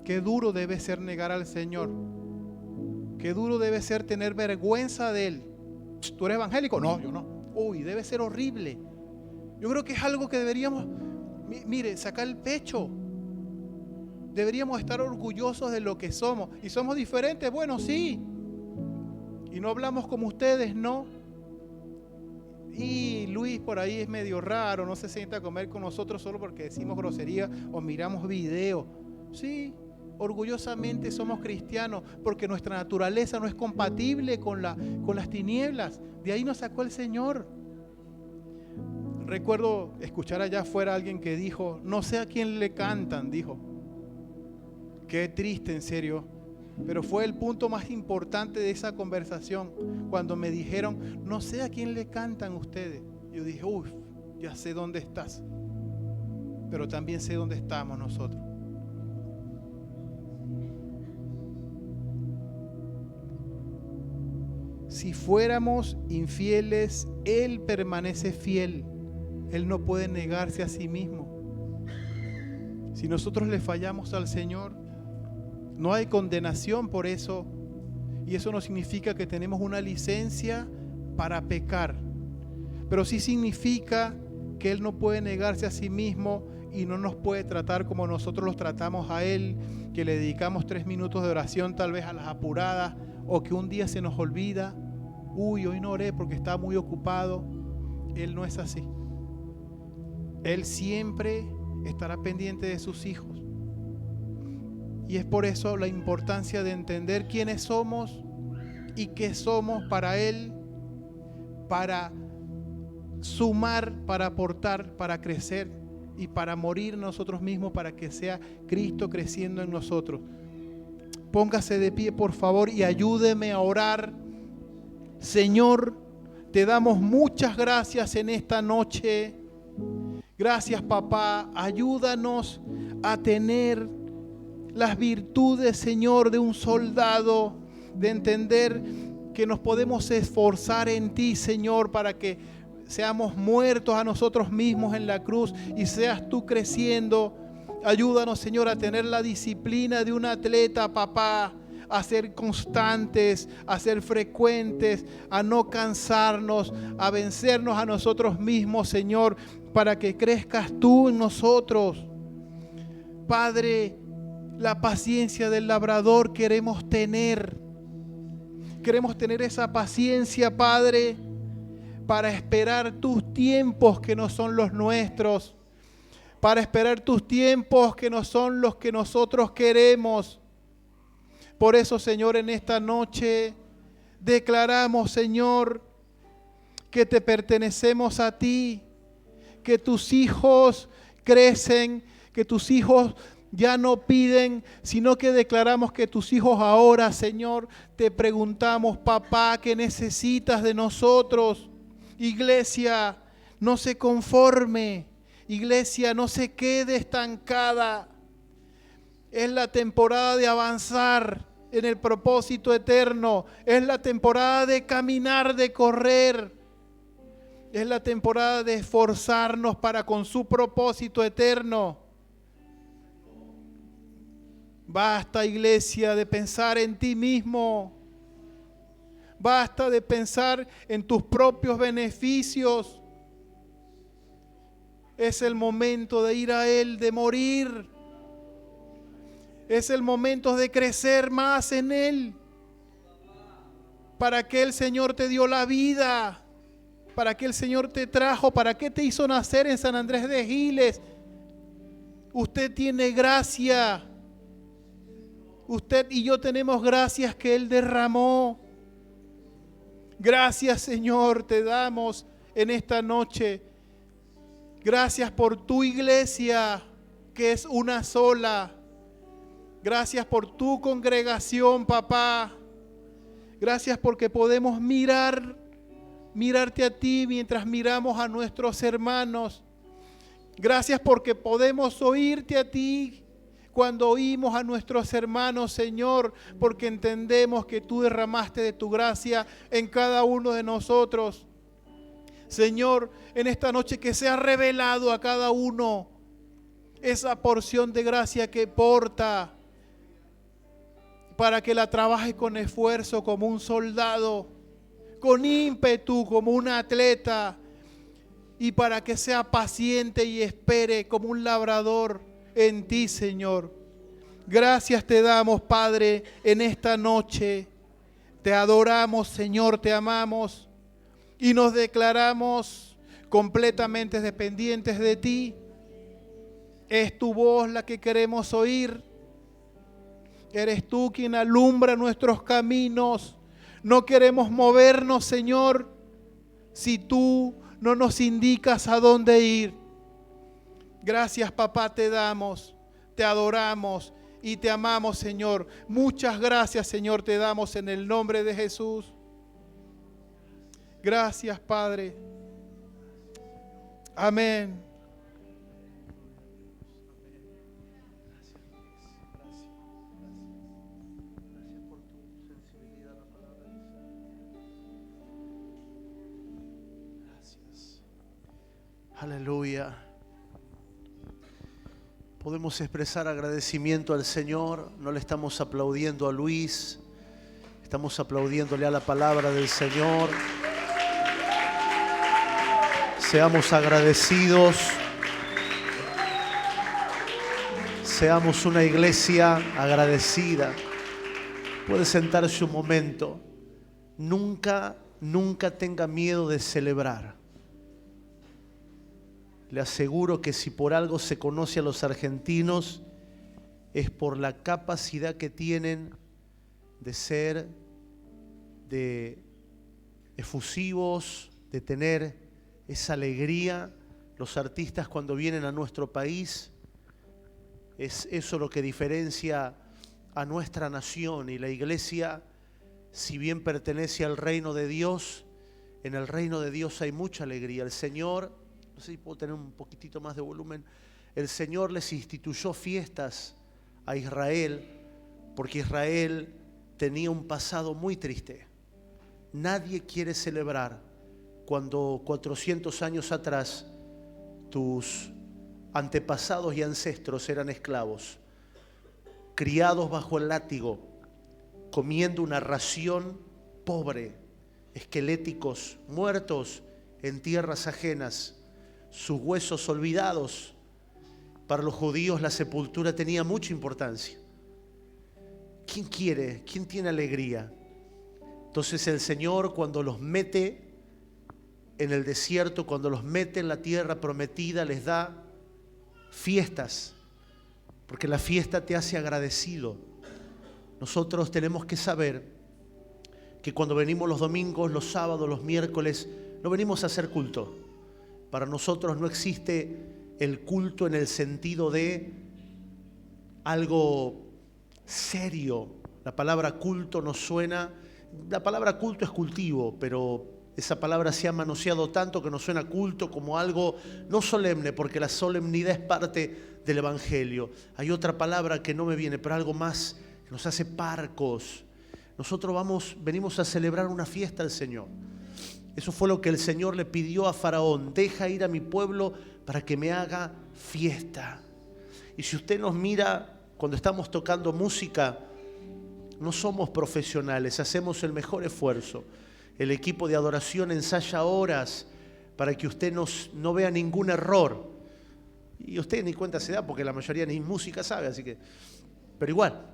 Qué duro debe ser negar al Señor. Qué duro debe ser tener vergüenza de Él. ¿Tú eres evangélico? No, yo no. Uy, debe ser horrible. Yo creo que es algo que deberíamos, mire, sacar el pecho. Deberíamos estar orgullosos de lo que somos. ¿Y somos diferentes? Bueno, sí. Y no hablamos como ustedes, no. Y Luis por ahí es medio raro, no se sienta a comer con nosotros solo porque decimos grosería o miramos video. Sí, orgullosamente somos cristianos porque nuestra naturaleza no es compatible con las tinieblas. De ahí nos sacó el Señor. Recuerdo escuchar allá afuera a alguien que dijo, no sé a quién le cantan, dijo. Qué triste, en serio. Pero fue el punto más importante de esa conversación, cuando me dijeron, no sé a quién le cantan ustedes. Yo dije, uff, ya sé dónde estás, pero también sé dónde estamos nosotros. Si fuéramos infieles, Él permanece fiel. Él no puede negarse a sí mismo. Si nosotros le fallamos al Señor, no hay condenación por eso, y eso no significa que tenemos una licencia para pecar, pero sí significa que Él no puede negarse a sí mismo y no nos puede tratar como nosotros los tratamos a Él, que le dedicamos 3 minutos de oración tal vez a las apuradas, o que un día se nos olvida, uy, hoy no oré porque estaba muy ocupado. Él no es así. Él siempre estará pendiente de sus hijos. Y es por eso la importancia de entender quiénes somos y qué somos para Él, para sumar, para aportar, para crecer y para morir nosotros mismos, para que sea Cristo creciendo en nosotros. Póngase de pie, por favor, y ayúdeme a orar. Señor, te damos muchas gracias en esta noche. Gracias, papá. Ayúdanos a tener las virtudes, Señor, de un soldado, de entender que nos podemos esforzar en ti, Señor, para que seamos muertos a nosotros mismos en la cruz y seas tú creciendo. Ayúdanos, Señor, a tener la disciplina de un atleta, papá, a ser constantes, a ser frecuentes, a no cansarnos, a vencernos a nosotros mismos, Señor, para que crezcas tú en nosotros. Padre, la paciencia del labrador queremos tener. Queremos tener esa paciencia, Padre, para esperar tus tiempos que no son los nuestros. Para esperar tus tiempos que no son los que nosotros queremos. Por eso, Señor, en esta noche declaramos, Señor, que te pertenecemos a ti, que tus hijos crecen, que tus hijos ya no piden, sino que declaramos que tus hijos ahora, Señor, te preguntamos, papá, ¿qué necesitas de nosotros? Iglesia, no se conforme. Iglesia, no se quede estancada. Es la temporada de avanzar en el propósito eterno. Es la temporada de caminar, de correr. Es la temporada de esforzarnos para con su propósito eterno. Basta, iglesia, de pensar en ti mismo. Basta de pensar en tus propios beneficios. Es el momento de ir a Él, de morir. Es el momento de crecer más en Él. ¿Para qué el Señor te dio la vida? ¿Para qué el Señor te trajo? ¿Para qué te hizo nacer en San Andrés de Giles? Usted tiene gracia. Usted y yo tenemos gracias que Él derramó. Gracias, Señor, te damos en esta noche. Gracias por tu iglesia, que es una sola. Gracias por tu congregación, papá. Gracias porque podemos mirarte a ti mientras miramos a nuestros hermanos. Gracias porque podemos oírte a ti cuando oímos a nuestros hermanos, Señor, porque entendemos que tú derramaste de tu gracia en cada uno de nosotros. Señor, en esta noche que se ha revelado a cada uno esa porción de gracia que porta, para que la trabaje con esfuerzo como un soldado, con ímpetu como un atleta, y para que sea paciente y espere como un labrador en ti, Señor. Gracias te damos, Padre, en esta noche. Te adoramos, Señor, te amamos y nos declaramos completamente dependientes de ti. Es tu voz la que queremos oír. Eres tú quien alumbra nuestros caminos. No queremos movernos, Señor, si tú no nos indicas a dónde ir. Gracias, papá, te damos, te adoramos y te amamos, Señor. Muchas gracias, Señor, te damos en el nombre de Jesús. Gracias, Padre. Amén. Aleluya. Podemos expresar agradecimiento al Señor. No le estamos aplaudiendo a Luis, estamos aplaudiéndole a la palabra del Señor. Seamos agradecidos. Seamos una iglesia agradecida. Puede sentarse un momento. Nunca tenga miedo de celebrar. Le aseguro que si por algo se conoce a los argentinos es por la capacidad que tienen de ser efusivos, de tener esa alegría. Los artistas cuando vienen a nuestro país, es eso lo que diferencia a nuestra nación. Y la iglesia, si bien pertenece al reino de Dios, en el reino de Dios hay mucha alegría. El Señor, no sé si puedo tener un poquitito más de volumen. El Señor les instituyó fiestas a Israel porque Israel tenía un pasado muy triste. Nadie quiere celebrar cuando 400 años atrás tus antepasados y ancestros eran esclavos, criados bajo el látigo, comiendo una ración pobre, esqueléticos, muertos en tierras ajenas, sus huesos olvidados. Para los judíos la sepultura tenía mucha importancia. ¿Quién quiere? ¿Quién tiene alegría? Entonces el Señor, cuando los mete en el desierto, cuando los mete en la tierra prometida, les da fiestas, porque la fiesta te hace agradecido. Nosotros tenemos que saber que cuando venimos los domingos, los sábados, los miércoles, no venimos a hacer culto. Para nosotros no existe el culto en el sentido de algo serio. La palabra culto nos suena, la palabra culto es cultivo, pero esa palabra se ha manoseado tanto que nos suena culto como algo no solemne, porque la solemnidad es parte del Evangelio. Hay otra palabra que no me viene, pero algo más que nos hace parcos. Nosotros venimos a celebrar una fiesta al Señor. Eso fue lo que el Señor le pidió a Faraón: deja ir a mi pueblo para que me haga fiesta. Y si usted nos mira cuando estamos tocando música, no somos profesionales, hacemos el mejor esfuerzo. El equipo de adoración ensaya horas para que usted no vea ningún error. Y usted ni cuenta se da porque la mayoría ni música sabe, así que... Pero igual,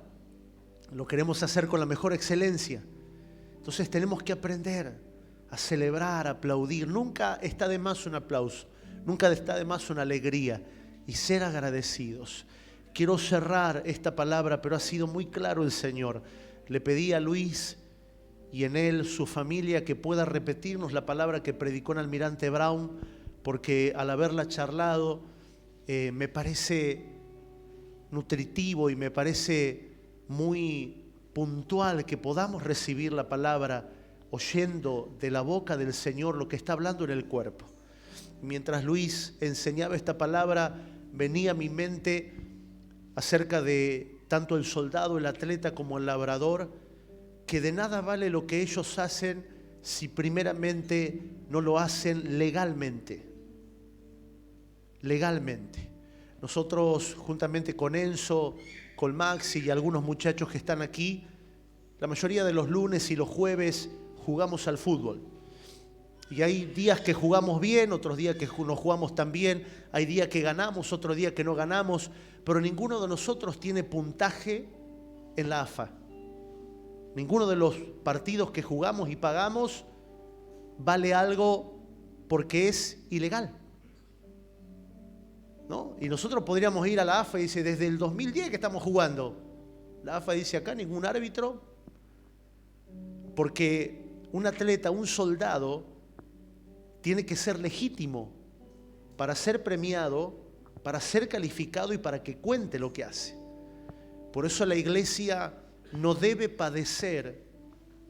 lo queremos hacer con la mejor excelencia. Entonces tenemos que aprender a celebrar, a aplaudir. Nunca está de más un aplauso, nunca está de más una alegría y ser agradecidos. Quiero cerrar esta palabra, pero ha sido muy claro el Señor. Le pedí a Luis y en él su familia que pueda repetirnos la palabra que predicó el almirante Brown, porque al haberla charlado me parece nutritivo y me parece muy puntual que podamos recibir la palabra oyendo de la boca del Señor lo que está hablando en el cuerpo. Mientras Luis enseñaba esta palabra, venía a mi mente acerca de tanto el soldado, el atleta como el labrador, que de nada vale lo que ellos hacen si primeramente no lo hacen legalmente. Legalmente. Nosotros, juntamente con Enzo, con Maxi y algunos muchachos que están aquí, la mayoría de los lunes y los jueves jugamos al fútbol. Y hay días que jugamos bien, otros días que no jugamos tan bien, hay días que ganamos, otro día que no ganamos, pero ninguno de nosotros tiene puntaje en la AFA. Ninguno de los partidos que jugamos y pagamos vale algo porque es ilegal, ¿no? Y nosotros podríamos ir a la AFA y dice, desde el 2010 que estamos jugando. La AFA dice acá ningún árbitro, porque un atleta, un soldado, tiene que ser legítimo para ser premiado, para ser calificado y para que cuente lo que hace. Por eso la iglesia no debe padecer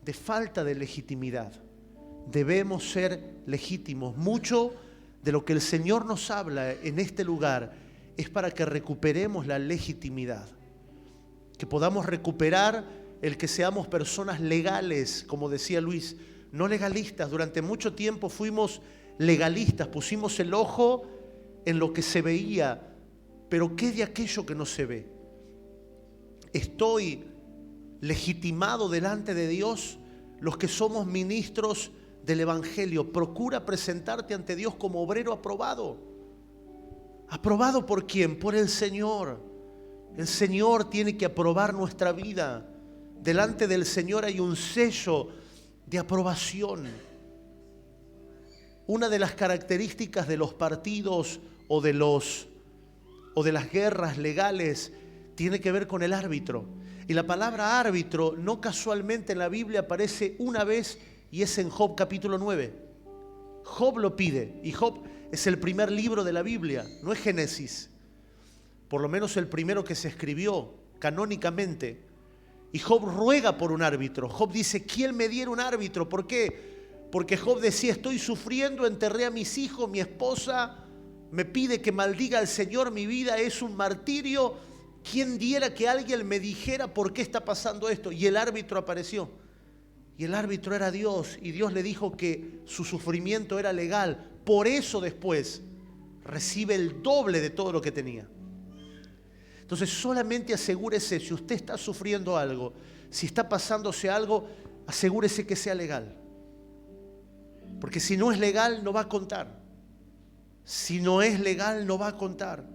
de falta de legitimidad. Debemos ser legítimos. Mucho de lo que el Señor nos habla en este lugar es para que recuperemos la legitimidad, que podamos recuperar el que seamos personas legales, como decía Luis, no legalistas. Durante mucho tiempo fuimos legalistas, pusimos el ojo en lo que se veía, pero ¿qué de aquello que no se ve? Estoy legitimado delante de Dios. Los que somos ministros del Evangelio, procura presentarte ante Dios como obrero aprobado. ¿Aprobado por quién? Por el Señor. El Señor tiene que aprobar nuestra vida. Delante del Señor hay un sello de aprobación. Una de las características de los partidos o de las guerras legales tiene que ver con el árbitro. Y la palabra árbitro no casualmente en la Biblia aparece una vez y es en Job capítulo 9. Job lo pide y Job es el primer libro de la Biblia, no es Génesis. Por lo menos el primero que se escribió canónicamente. Y Job ruega por un árbitro. Job dice, ¿quién me diera un árbitro? ¿Por qué? Porque Job decía, estoy sufriendo, enterré a mis hijos, mi esposa me pide que maldiga al Señor, mi vida es un martirio. ¿Quién diera que alguien me dijera por qué está pasando esto? Y el árbitro apareció. Y el árbitro era Dios. Y Dios le dijo que su sufrimiento era legal. Por eso después recibe el doble de todo lo que tenía. Entonces solamente asegúrese, si usted está sufriendo algo, si está pasándose algo, asegúrese que sea legal. Porque si no es legal, no va a contar. Si no es legal, no va a contar.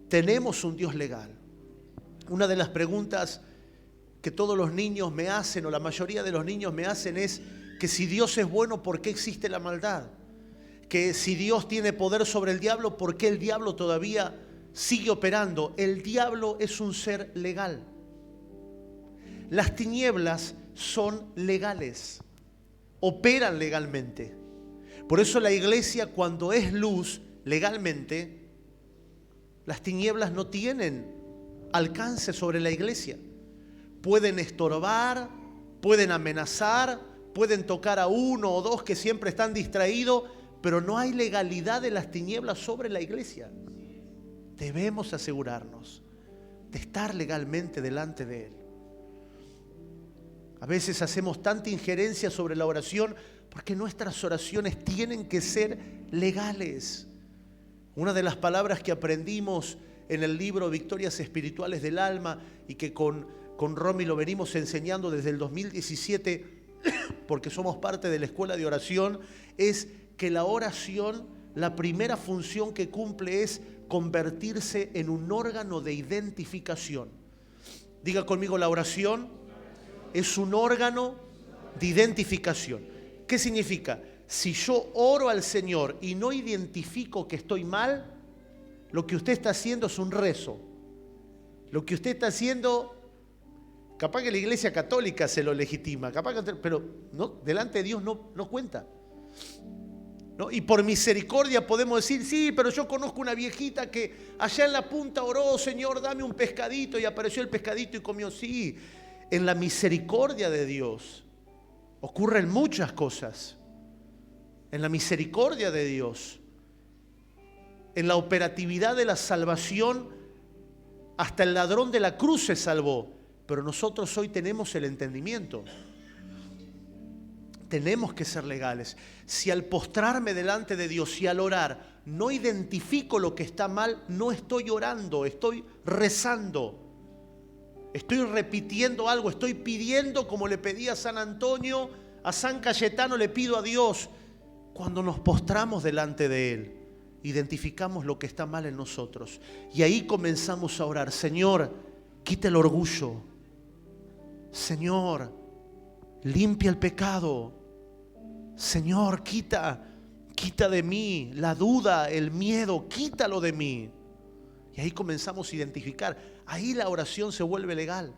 Tenemos un Dios legal. Una de las preguntas que todos los niños me hacen, o la mayoría de los niños me hacen, es que si Dios es bueno, ¿por qué existe la maldad? Que si Dios tiene poder sobre el diablo, ¿por qué el diablo todavía sigue operando? El diablo es un ser legal. Las tinieblas son legales, operan legalmente. Por eso la iglesia, cuando es luz legalmente, las tinieblas no tienen alcance sobre la iglesia. Pueden estorbar, pueden amenazar, pueden tocar a uno o dos que siempre están distraídos, pero no hay legalidad de las tinieblas sobre la iglesia. Debemos asegurarnos de estar legalmente delante de Él. A veces hacemos tanta injerencia sobre la oración porque nuestras oraciones tienen que ser legales. Una de las palabras que aprendimos en el libro Victorias Espirituales del Alma y que con Romy lo venimos enseñando desde el 2017 porque somos parte de la escuela de oración, es que la oración la primera función que cumple es convertirse en un órgano de identificación. Diga conmigo, la oración es un órgano de identificación. ¿Qué significa? Si yo oro al Señor y no identifico que estoy mal, lo que usted está haciendo es un rezo. Lo que usted está haciendo, capaz que la Iglesia Católica se lo legitima, pero no, delante de Dios no cuenta. ¿No? Y por misericordia podemos decir, sí, pero yo conozco una viejita que allá en la punta oró, Señor, dame un pescadito, y apareció el pescadito y comió. Sí, en la misericordia de Dios ocurren muchas cosas. En la misericordia de Dios, en la operatividad de la salvación, hasta el ladrón de la cruz se salvó. Pero nosotros hoy tenemos el entendimiento. Tenemos que ser legales. Si al postrarme delante de Dios y al orar no identifico lo que está mal, no estoy orando, estoy rezando. Estoy repitiendo algo, estoy pidiendo como le pedí a San Antonio, a San Cayetano le pido a Dios. Cuando nos postramos delante de Él, identificamos lo que está mal en nosotros. Y ahí comenzamos a orar. Señor, quita el orgullo. Señor, limpia el pecado. Señor, quita de mí la duda, el miedo, quítalo de mí. Y ahí comenzamos a identificar. Ahí la oración se vuelve legal.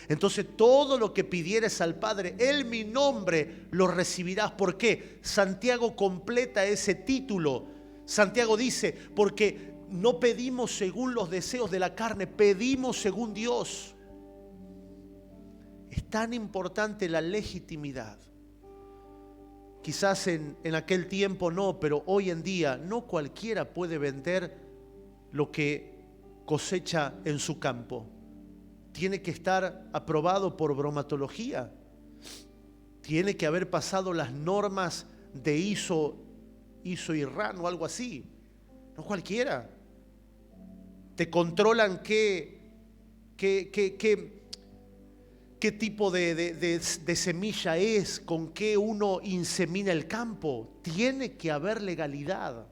Entonces todo lo que pidieres al Padre, en mi nombre lo recibirás. ¿Por qué? Santiago completa ese título. Santiago dice, porque no pedimos según los deseos de la carne, pedimos según Dios. Es tan importante la legitimidad. Quizás en aquel tiempo no, pero hoy en día no cualquiera puede vender lo que cosecha en su campo. Tiene que estar aprobado por bromatología. Tiene que haber pasado las normas de ISO-IRAN o algo así. No cualquiera. Te controlan qué tipo de semilla es, con qué uno insemina el campo. Tiene que haber legalidad.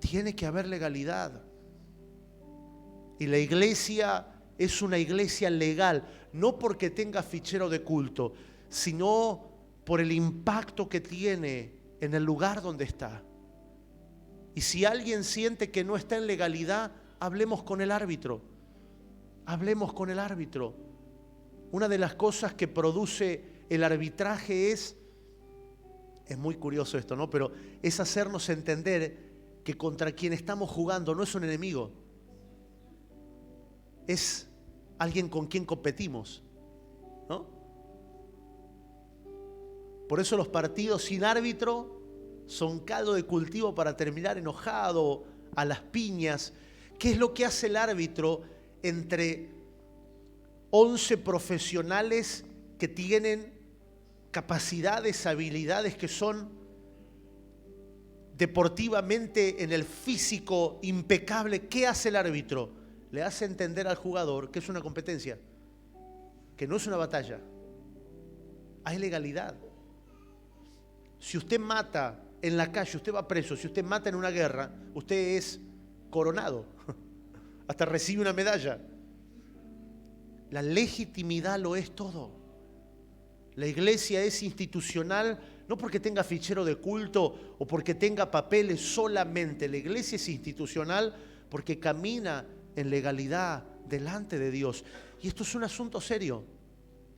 Tiene que haber legalidad. Y la iglesia es una iglesia legal, no porque tenga fichero de culto, sino por el impacto que tiene en el lugar donde está. Y si alguien siente que no está en legalidad, hablemos con el árbitro. Hablemos con el árbitro. Una de las cosas que produce el arbitraje es muy curioso esto, ¿no? Pero es hacernos entender que contra quien estamos jugando no es un enemigo. Es alguien con quien competimos, ¿no? Por eso los partidos sin árbitro son caldo de cultivo para terminar enojado, a las piñas. ¿Qué es lo que hace el árbitro entre 11 profesionales que tienen capacidades, habilidades que son deportivamente en el físico impecable? ¿Qué hace el árbitro? Le hace entender al jugador que es una competencia, que no es una batalla. Hay legalidad. Si usted mata en la calle, usted va preso. Si usted mata en una guerra, usted es coronado. Hasta recibe una medalla. La legitimidad lo es todo. La iglesia es institucional, no porque tenga fichero de culto o porque tenga papeles solamente. La iglesia es institucional porque camina en legalidad delante de Dios. Y esto es un asunto serio.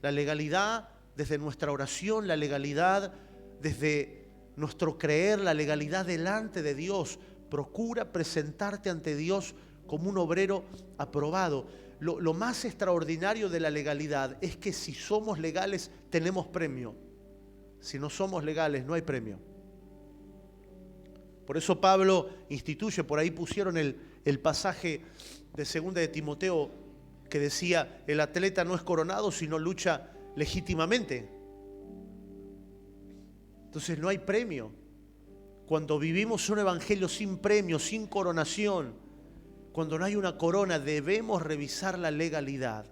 La legalidad desde nuestra oración, la legalidad desde nuestro creer, la legalidad delante de Dios. Procura presentarte ante Dios como un obrero aprobado. Lo más extraordinario de la legalidad es que si somos legales tenemos premio. Si no somos legales no hay premio. Por eso Pablo instituye, por ahí pusieron el pasaje de 2 de Timoteo que decía, el atleta no es coronado sino lucha legítimamente. Entonces no hay premio. Cuando vivimos un evangelio sin premio, sin coronación, cuando no hay una corona, debemos revisar la legalidad.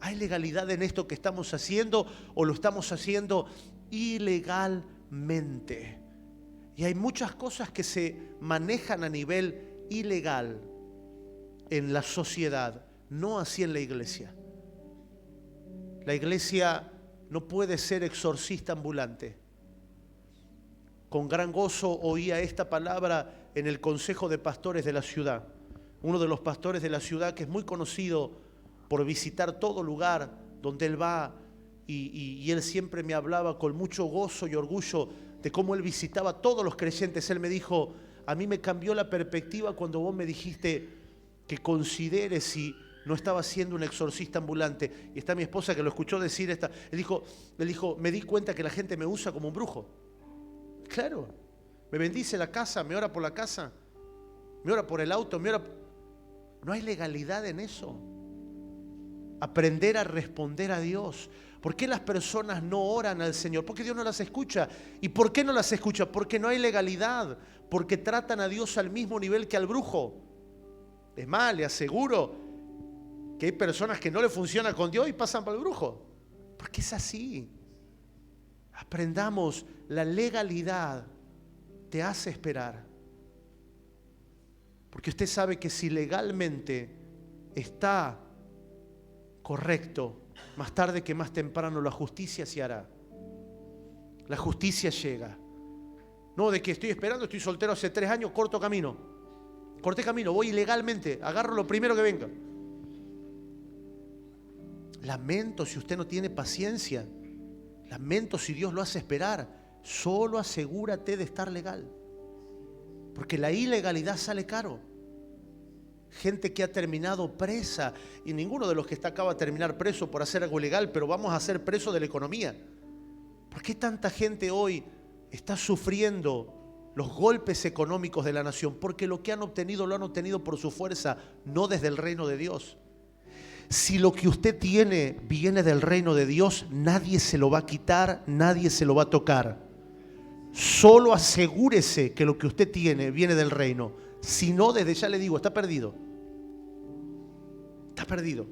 ¿Hay legalidad en esto que estamos haciendo o lo estamos haciendo ilegalmente? Y hay muchas cosas que se manejan a nivel ilegal en la sociedad, no así en la iglesia. La iglesia no puede ser exorcista ambulante. Con gran gozo oía esta palabra en el Consejo de Pastores de la ciudad. Uno de los pastores de la ciudad, que es muy conocido por visitar todo lugar donde él va, y él siempre me hablaba con mucho gozo y orgullo de cómo él visitaba a todos los creyentes. Él me dijo: a mí me cambió la perspectiva cuando vos me dijiste que considere si no estaba siendo un exorcista ambulante. Y está mi esposa que lo escuchó decir esta. Él dijo, me di cuenta que la gente me usa como un brujo. Claro, me bendice la casa, me ora por la casa, me ora por el auto, me ora. No hay legalidad en eso. Aprender a responder a Dios. ¿Por qué las personas no oran al Señor? Porque Dios no las escucha. ¿Y por qué no las escucha? Porque no hay legalidad. Porque tratan a Dios al mismo nivel que al brujo. Es más, le aseguro que hay personas que no le funcionan con Dios y pasan para el brujo. Porque es así. Aprendamos, la legalidad te hace esperar. Porque usted sabe que si legalmente está correcto, más tarde que más temprano la justicia se hará. La justicia llega. No de que estoy esperando, estoy soltero hace 3 años, corto camino. Corté camino, voy ilegalmente, agarro lo primero que venga. Lamento si usted no tiene paciencia. Lamento si Dios lo hace esperar. Solo asegúrate de estar legal. Porque la ilegalidad sale caro. Gente que ha terminado presa, y ninguno de los que está acá va a terminar preso por hacer algo ilegal, pero vamos a ser presos de la economía. ¿Por qué tanta gente hoy está sufriendo los golpes económicos de la nación? Porque lo que han obtenido lo han obtenido por su fuerza, no desde el reino de Dios. Si lo que usted tiene viene del reino de Dios, nadie se lo va a quitar, nadie se lo va a tocar. Solo asegúrese que lo que usted tiene viene del reino. Si no, desde ya le digo, está perdido. Está perdido.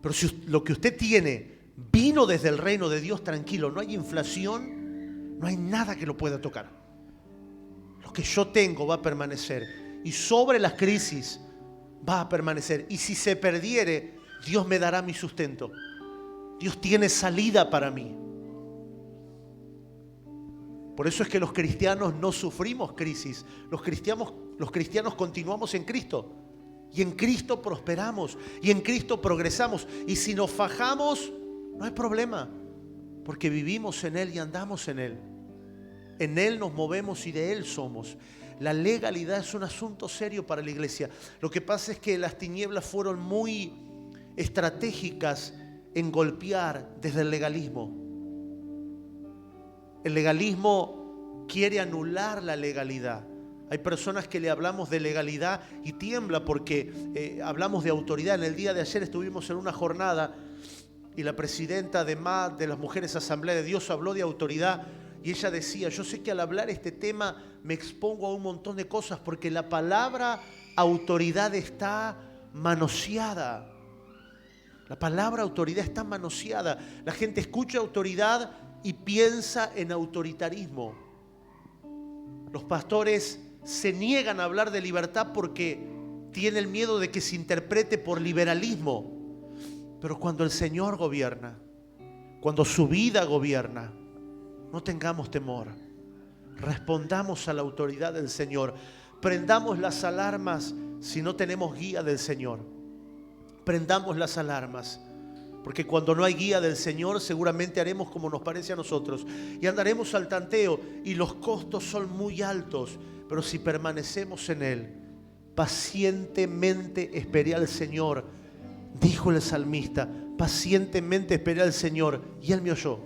Pero si lo que usted tiene vino desde el reino de Dios, tranquilo, no hay inflación, no hay nada que lo pueda tocar. Lo que yo tengo va a permanecer. Y sobre las crisis va a permanecer. Y si se perdiere, Dios me dará mi sustento. Dios tiene salida para mí. Por eso es que los cristianos no sufrimos crisis. Los cristianos continuamos en Cristo. Y en Cristo prosperamos. Y en Cristo progresamos. Y si nos fajamos, no hay problema. Porque vivimos en Él y andamos en Él. En Él nos movemos y de Él somos. La legalidad es un asunto serio para la iglesia. Lo que pasa es que las tinieblas fueron muy estratégicas en golpear desde el legalismo. El legalismo quiere anular la legalidad. Hay personas que le hablamos de legalidad y tiembla porque hablamos de autoridad. En el día de ayer estuvimos en una jornada y la presidenta de MAD, de las Mujeres Asamblea de Dios, habló de autoridad. Y ella decía, yo sé que al hablar este tema me expongo a un montón de cosas porque la palabra autoridad está manoseada. La palabra autoridad está manoseada. La gente escucha autoridad y piensa en autoritarismo. Los pastores se niegan a hablar de libertad porque tienen miedo de que se interprete por liberalismo. Pero cuando el Señor gobierna, cuando su vida gobierna, no tengamos temor. Respondamos a la autoridad del Señor. Prendamos las alarmas si no tenemos guía del Señor. Prendamos las alarmas. Porque cuando no hay guía del Señor, seguramente haremos como nos parece a nosotros. Y andaremos al tanteo y los costos son muy altos. Pero si permanecemos en Él, pacientemente esperé al Señor. Dijo el salmista, pacientemente esperé al Señor y Él me oyó.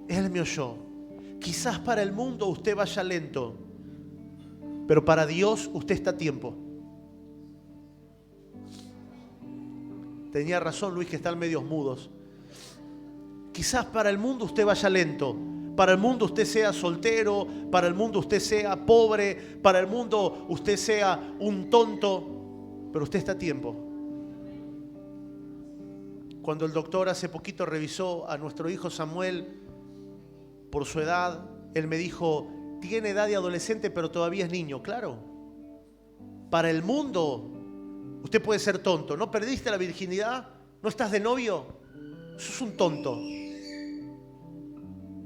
Él me oyó. Quizás para el mundo usted vaya lento, pero para Dios usted está a tiempo. Tenía razón Luis que están medios mudos. Quizás para el mundo usted vaya lento. Para el mundo usted sea soltero, para el mundo usted sea pobre, para el mundo usted sea un tonto, pero usted está a tiempo. Cuando el doctor hace poquito revisó a nuestro hijo Samuel por su edad, él me dijo, tiene edad de adolescente pero todavía es niño, claro. Para el mundo, usted puede ser tonto. ¿No perdiste la virginidad? ¿No estás de novio? Sos un tonto.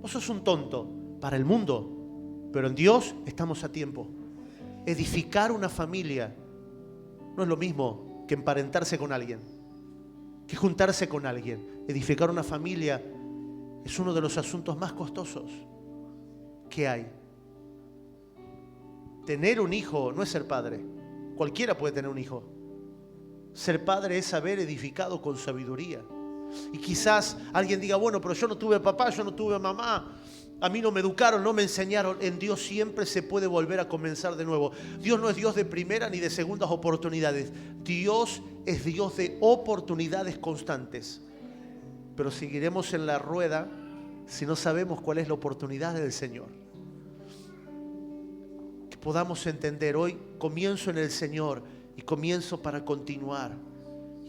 Vos sos un tonto para el mundo, pero en Dios estamos a tiempo. Edificar una familia no es lo mismo que emparentarse con alguien, que juntarse con alguien. Edificar una familia es uno de los asuntos más costosos que hay. Tener un hijo no es ser padre. Cualquiera puede tener un hijo. Ser padre es haber edificado con sabiduría. Y quizás alguien diga, bueno, pero yo no tuve papá, yo no tuve mamá, a mí no me educaron, no me enseñaron. En Dios siempre se puede volver a comenzar de nuevo. Dios no es Dios de primera ni de segundas oportunidades. Dios es Dios de oportunidades constantes. Pero seguiremos en la rueda si no sabemos cuál es la oportunidad del Señor. Que podamos entender, hoy comienzo en el Señor y comienzo para continuar.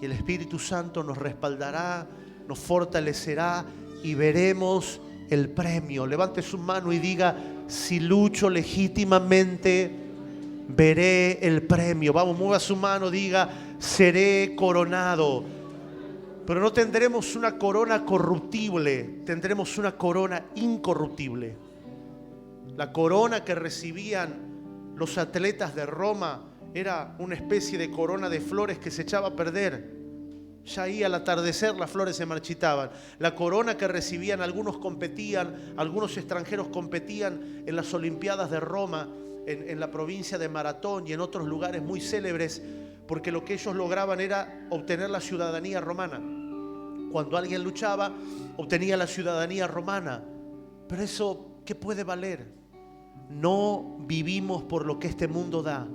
Y el Espíritu Santo nos respaldará, nos fortalecerá y veremos el premio. Levante su mano y diga, si lucho legítimamente, veré el premio. Vamos, mueva su mano, diga, seré coronado. Pero no tendremos una corona corruptible, tendremos una corona incorruptible. La corona que recibían los atletas de Roma era una especie de corona de flores que se echaba a perder. Ya ahí al atardecer las flores se marchitaban. La corona que recibían, algunos competían, algunos extranjeros competían en las Olimpiadas de Roma, en la provincia de Maratón y en otros lugares muy célebres, porque lo que ellos lograban era obtener la ciudadanía romana. Cuando alguien luchaba, obtenía la ciudadanía romana. Pero eso, ¿qué puede valer? No vivimos por lo que este mundo da.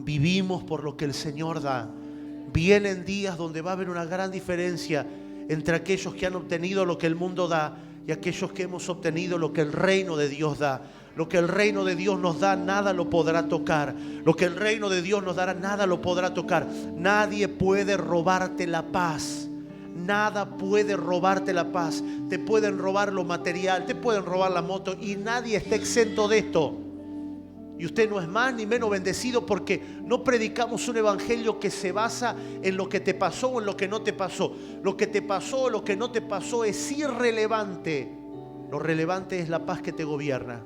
Vivimos por lo que el Señor da. Vienen días donde va a haber una gran diferencia entre aquellos que han obtenido lo que el mundo da y aquellos que hemos obtenido lo que el reino de Dios da. Lo que el reino de Dios nos da, nada lo podrá tocar. Lo que el reino de Dios nos dará, nada lo podrá tocar. Nadie puede robarte la paz. Nada puede robarte la paz. Te pueden robar lo material, te pueden robar la moto y nadie está exento de esto. Y usted no es más ni menos bendecido porque no predicamos un evangelio que se basa en lo que te pasó o en lo que no te pasó. Lo que te pasó o lo que no te pasó es irrelevante. Lo relevante es la paz que te gobierna.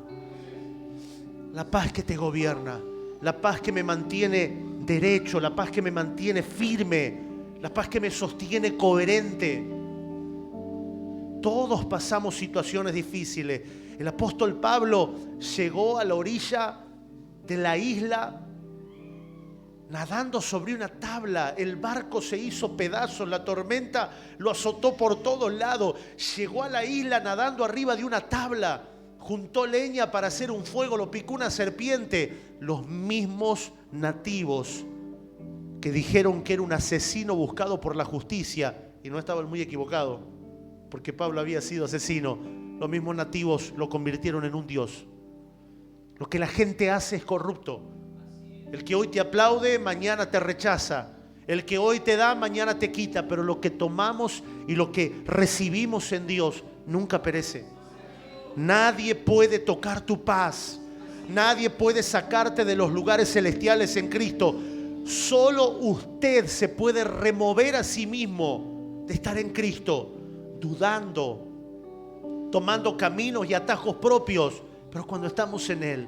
La paz que te gobierna. La paz que me mantiene derecho. La paz que me mantiene firme. La paz que me sostiene coherente. Todos pasamos situaciones difíciles. El apóstol Pablo llegó a la orilla de la isla nadando sobre una tabla. El barco se hizo pedazos, la tormenta lo azotó por todos lados. Llegó a la isla nadando arriba de una tabla, juntó leña para hacer un fuego, lo picó una serpiente. Los mismos nativos que dijeron que era un asesino buscado por la justicia, y no estaban muy equivocados, porque Pablo había sido asesino, los mismos nativos lo convirtieron en un Dios. Lo que la gente hace es corrupto. El que hoy te aplaude, mañana te rechaza. El que hoy te da, mañana te quita. Pero lo que tomamos y lo que recibimos en Dios nunca perece. Nadie puede tocar tu paz. Nadie puede sacarte de los lugares celestiales en Cristo. Solo usted se puede remover a sí mismo de estar en Cristo, dudando, tomando caminos y atajos propios. Pero cuando estamos en Él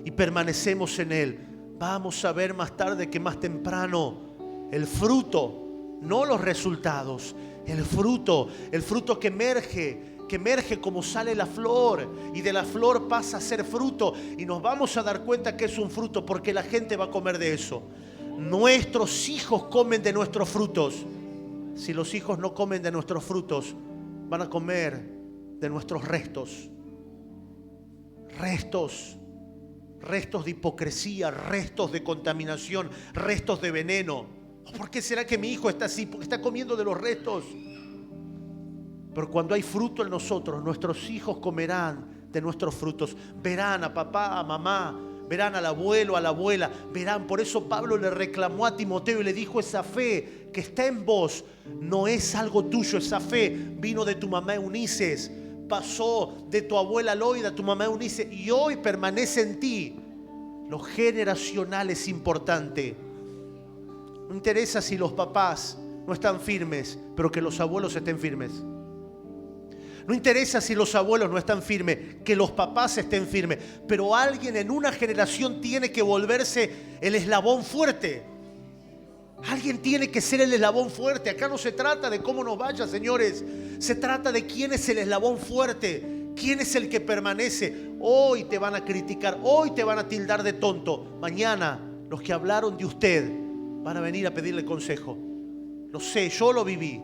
y permanecemos en Él, vamos a ver más tarde que más temprano el fruto, no los resultados, el fruto que emerge como sale la flor, y de la flor pasa a ser fruto, y nos vamos a dar cuenta que es un fruto porque la gente va a comer de eso. Nuestros hijos comen de nuestros frutos. Si los hijos no comen de nuestros frutos, van a comer de nuestros restos. Restos de hipocresía, restos de contaminación, restos de veneno. ¿Por qué será que mi hijo está así? Porque está comiendo de los restos. Pero cuando hay fruto en nosotros, nuestros hijos comerán de nuestros frutos. Verán a papá, a mamá, verán al abuelo, a la abuela, verán. Por eso Pablo le reclamó a Timoteo y le dijo: esa fe que está en vos no es algo tuyo, esa fe vino de tu mamá Eunices. pasó de tu abuela Loida a tu mamá Eunice y hoy permanece en ti. Lo generacional es importante. No interesa si los papás no están firmes, pero que los abuelos estén firmes. No interesa si los abuelos no están firmes, que los papás estén firmes. Pero alguien en una generación tiene que volverse el eslabón fuerte. Alguien tiene que ser el eslabón fuerte. Acá no se trata de cómo nos vaya, señores. Se trata de quién es el eslabón fuerte. Quién es el que permanece. Hoy te van a criticar, hoy te van a tildar de tonto. Mañana los que hablaron de usted van a venir a pedirle consejo. Lo sé, yo lo viví.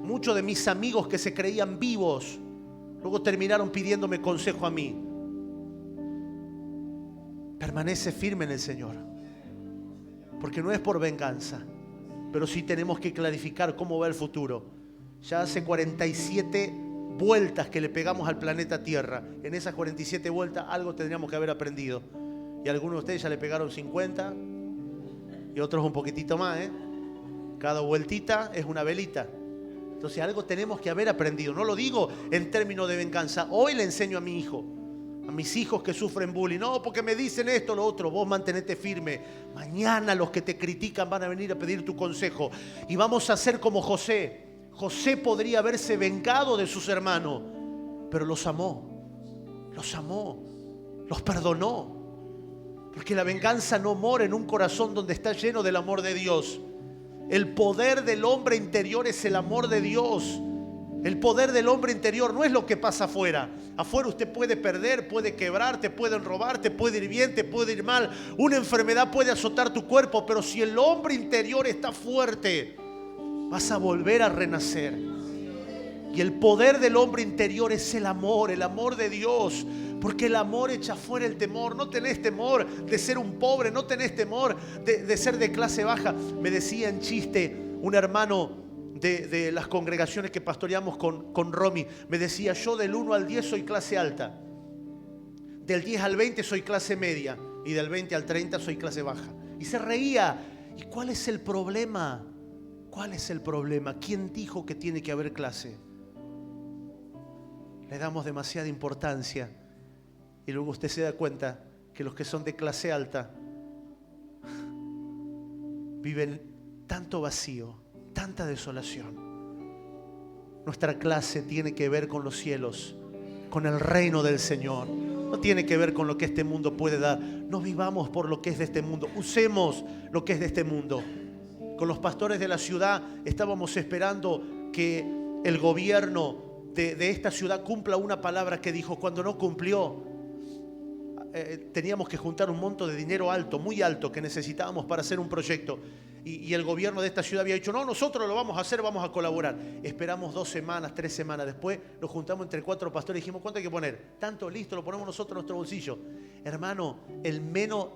Muchos de mis amigos que se creían vivos, luego terminaron pidiéndome consejo a mí. Permanece firme en el Señor. Porque no es por venganza, pero sí tenemos que clarificar cómo va el futuro. Ya hace 47 vueltas que le pegamos al planeta Tierra. En esas 47 vueltas algo tendríamos que haber aprendido. Y algunos de ustedes ya le pegaron 50 y otros un poquitito más, ¿eh? Cada vueltita es una velita. Entonces algo tenemos que haber aprendido. No lo digo en términos de venganza. Hoy le enseño a mi hijo, a mis hijos que sufren bullying. No, porque me dicen esto, lo otro. Vos mantenete firme. Mañana los que te critican van a venir a pedir tu consejo. Y vamos a hacer como José. José podría haberse vengado de sus hermanos, pero los amó. Los perdonó. Porque la venganza no mora en un corazón donde está lleno del amor de Dios. El poder del hombre interior es el amor de Dios. El poder del hombre interior no es lo que pasa afuera. Afuera usted puede perder, puede quebrar, te pueden robar, te puede ir bien, te puede ir mal. Una enfermedad puede azotar tu cuerpo, pero si el hombre interior está fuerte, vas a volver a renacer. Y el poder del hombre interior es el amor de Dios. Porque el amor echa fuera el temor. No tenés temor de ser un pobre, no tenés temor de ser de clase baja. Me decía en chiste un hermano de las congregaciones que pastoreamos con Romy. Me decía, yo del 1 al 10 soy clase alta. Del 10 al 20 soy clase media. Y del 20 al 30 soy clase baja. Y se reía. ¿Y cuál es el problema? ¿Cuál es el problema? ¿Quién dijo que tiene que haber clase? Le damos demasiada importancia. Y luego usted se da cuenta que los que son de clase alta viven tanto vacío, tanta desolación. Nuestra clase tiene que ver con los cielos, con el reino del Señor. No tiene que ver con lo que este mundo puede dar. No vivamos por lo que es de este mundo. Usemos lo que es de este mundo. Con los pastores de la ciudad estábamos esperando que el gobierno de esta ciudad cumpla una palabra que dijo. Cuando no cumplió, teníamos que juntar un monto de dinero alto, muy alto, que necesitábamos para hacer un proyecto. Y el gobierno de esta ciudad había dicho, no, nosotros lo vamos a hacer, vamos a colaborar. Esperamos 2 semanas, 3 semanas después, nos juntamos entre 4 pastores y dijimos, ¿cuánto hay que poner? Tanto, listo, lo ponemos nosotros en nuestro bolsillo. Hermano, el menos,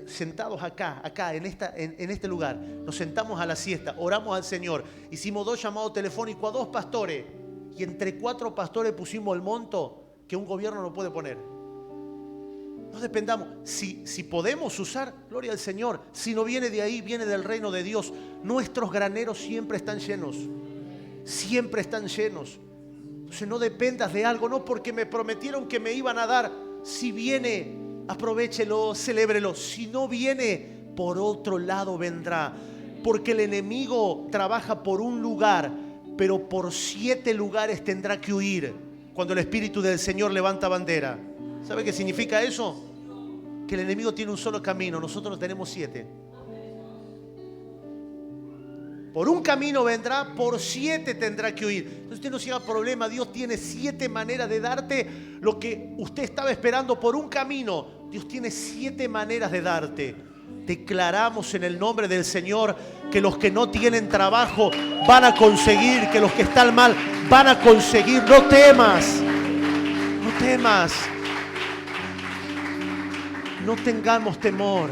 sentados acá, en este lugar, nos sentamos a la siesta, oramos al Señor, hicimos 2 llamados telefónicos a 2 pastores y entre 4 pastores pusimos el monto que un gobierno no puede poner. No dependamos. Si podemos usar, gloria al Señor. Si no viene de ahí, viene del reino de Dios. Nuestros graneros siempre están llenos. Siempre están llenos. Entonces no dependas de algo, no porque me prometieron que me iban a dar. Si viene, aprovéchelo, celébrelo. Si no viene, por otro lado vendrá. Porque el enemigo trabaja por un lugar, pero por 7 lugares tendrá que huir cuando el Espíritu del Señor levanta bandera. ¿Sabe qué significa eso? Que el enemigo tiene un solo camino, nosotros tenemos 7. Por un camino vendrá, por 7 tendrá que huir. Entonces usted no se haga problema, Dios tiene 7 maneras de darte lo que usted estaba esperando por un camino. Dios tiene 7 maneras de darte. Declaramos en el nombre del Señor que los que no tienen trabajo van a conseguir, que los que están mal van a conseguir. No temas, no temas. No tengamos temor.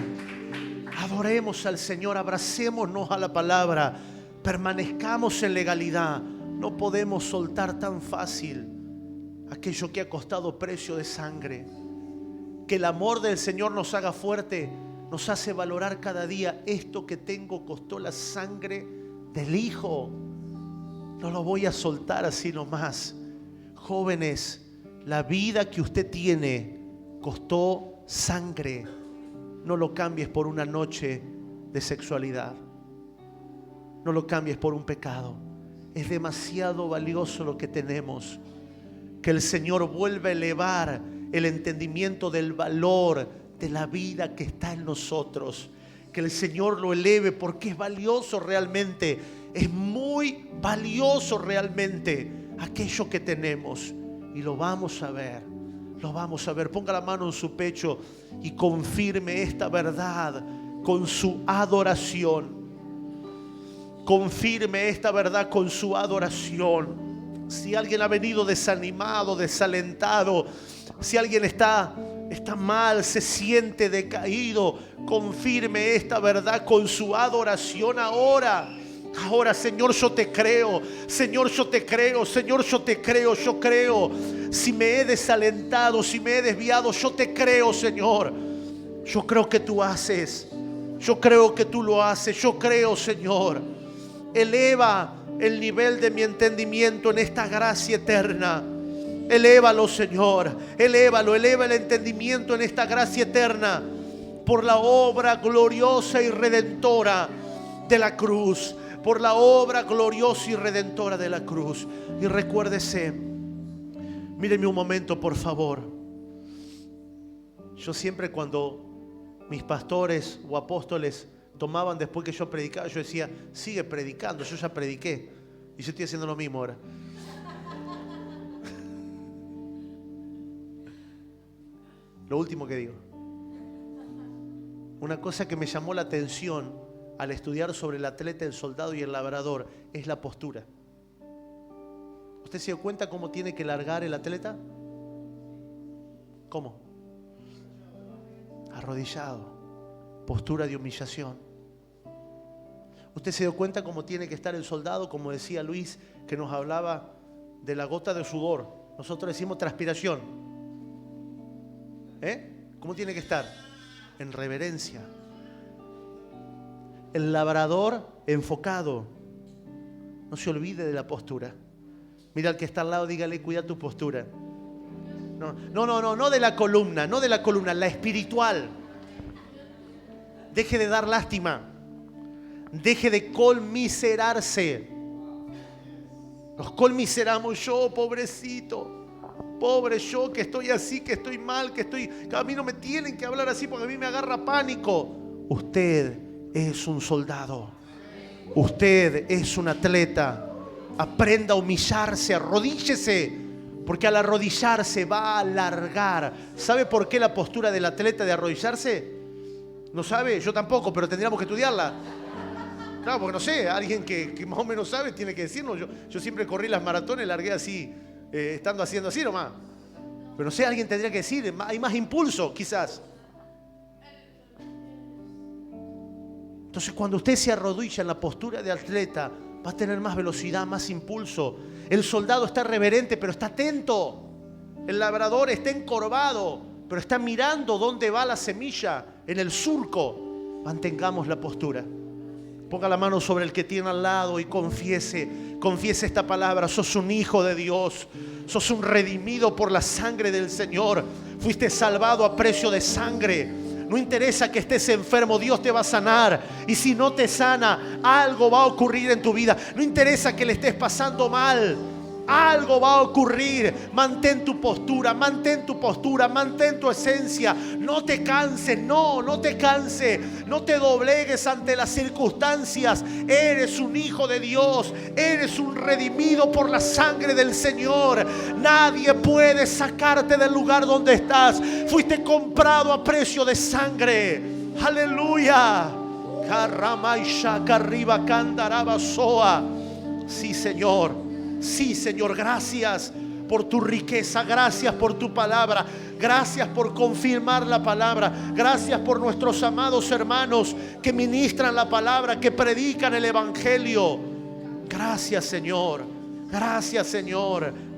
Adoremos al Señor, abracémonos a la palabra, permanezcamos en legalidad. No podemos soltar tan fácil aquello que ha costado precio de sangre. Que el amor del Señor nos haga fuerte, nos hace valorar cada día. Esto que tengo costó la sangre del Hijo. No lo voy a soltar así nomás. Jóvenes, la vida que usted tiene costó sangre. No lo cambies por una noche de sexualidad. No lo cambies por un pecado. Es demasiado valioso lo que tenemos. Que el Señor vuelva a elevar el entendimiento del valor de la vida que está en nosotros. Que el Señor lo eleve, porque es valioso realmente. Es muy valioso realmente aquello que tenemos. Y lo vamos a ver. Lo vamos a ver. Ponga la mano en su pecho y confirme esta verdad con su adoración. Confirme esta verdad con su adoración. Si alguien ha venido desanimado, desalentado, si alguien está mal, se siente decaído, confirme esta verdad con su adoración ahora. Ahora, Señor, yo te creo. Señor, yo te creo. Señor, yo te creo. Yo creo. Si me he desalentado, si me he desviado, yo te creo, Señor. Yo creo que tú haces. Yo creo que tú lo haces. Yo creo, Señor. Eleva el nivel de mi entendimiento en esta gracia eterna. Elévalo, Señor. Elévalo, eleva el entendimiento en esta gracia eterna por la obra gloriosa y redentora de la cruz. Por la obra gloriosa y redentora de la cruz. Y recuérdese, míreme un momento, por favor. Yo siempre, cuando mis pastores o apóstoles tomaban después que yo predicaba, yo decía: sigue predicando, yo ya prediqué. Y yo estoy haciendo lo mismo ahora. Lo último que digo. Una cosa que me llamó la atención al estudiar sobre el atleta, el soldado y el labrador es la postura. ¿Usted se dio cuenta cómo tiene que largar el atleta? ¿Cómo? Arrodillado. Postura de humillación. ¿Usted se dio cuenta cómo tiene que estar el soldado? Como decía Luis, que nos hablaba de la gota de sudor. Nosotros decimos transpiración. ¿Cómo tiene que estar? En reverencia. El labrador enfocado. No se olvide de la postura. Mira al que está al lado, dígale: cuida tu postura. No de la columna, no de la columna, la espiritual. Deje de dar lástima. Deje de conmiserarse. Nos conmiseramos: yo, pobrecito. Pobre yo, que estoy así, que estoy mal, que a mí no me tienen que hablar así porque a mí me agarra pánico. Usted es un soldado. Usted es un atleta. Aprenda a humillarse, arrodíllese, porque al arrodillarse va a alargar. ¿Sabe por qué la postura del atleta de arrodillarse? ¿No sabe? Yo tampoco, pero tendríamos que estudiarla. Claro, porque no sé, alguien que más o menos sabe tiene que decirnos. Yo siempre corrí las maratones, largué así, estando haciendo así nomás. Pero no sé, alguien tendría que decir, hay más impulso quizás. Entonces, cuando usted se arrodilla en la postura de atleta, va a tener más velocidad, más impulso. El soldado está reverente, pero está atento. El labrador está encorvado, pero está mirando dónde va la semilla, en el surco. Mantengamos la postura. Ponga la mano sobre el que tiene al lado y confiese esta palabra: sos un hijo de Dios, sos un redimido por la sangre del Señor, fuiste salvado a precio de sangre. No interesa que estés enfermo, Dios te va a sanar. Y si no te sana, algo va a ocurrir en tu vida. No interesa que le estés pasando mal, algo va a ocurrir. Mantén tu postura, mantén tu esencia. No te canses, no te canses. No te doblegues ante las circunstancias. Eres un hijo de Dios. Eres un redimido por la sangre del Señor. Nadie puede sacarte del lugar donde estás. Fuiste comprado a precio de sangre. Aleluya. Sí, Señor. Sí, Señor, gracias por tu riqueza, gracias por tu palabra, gracias por confirmar la palabra, gracias por nuestros amados hermanos que ministran la palabra, que predican el evangelio. Gracias, Señor,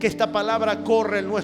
que esta palabra corre en nuestro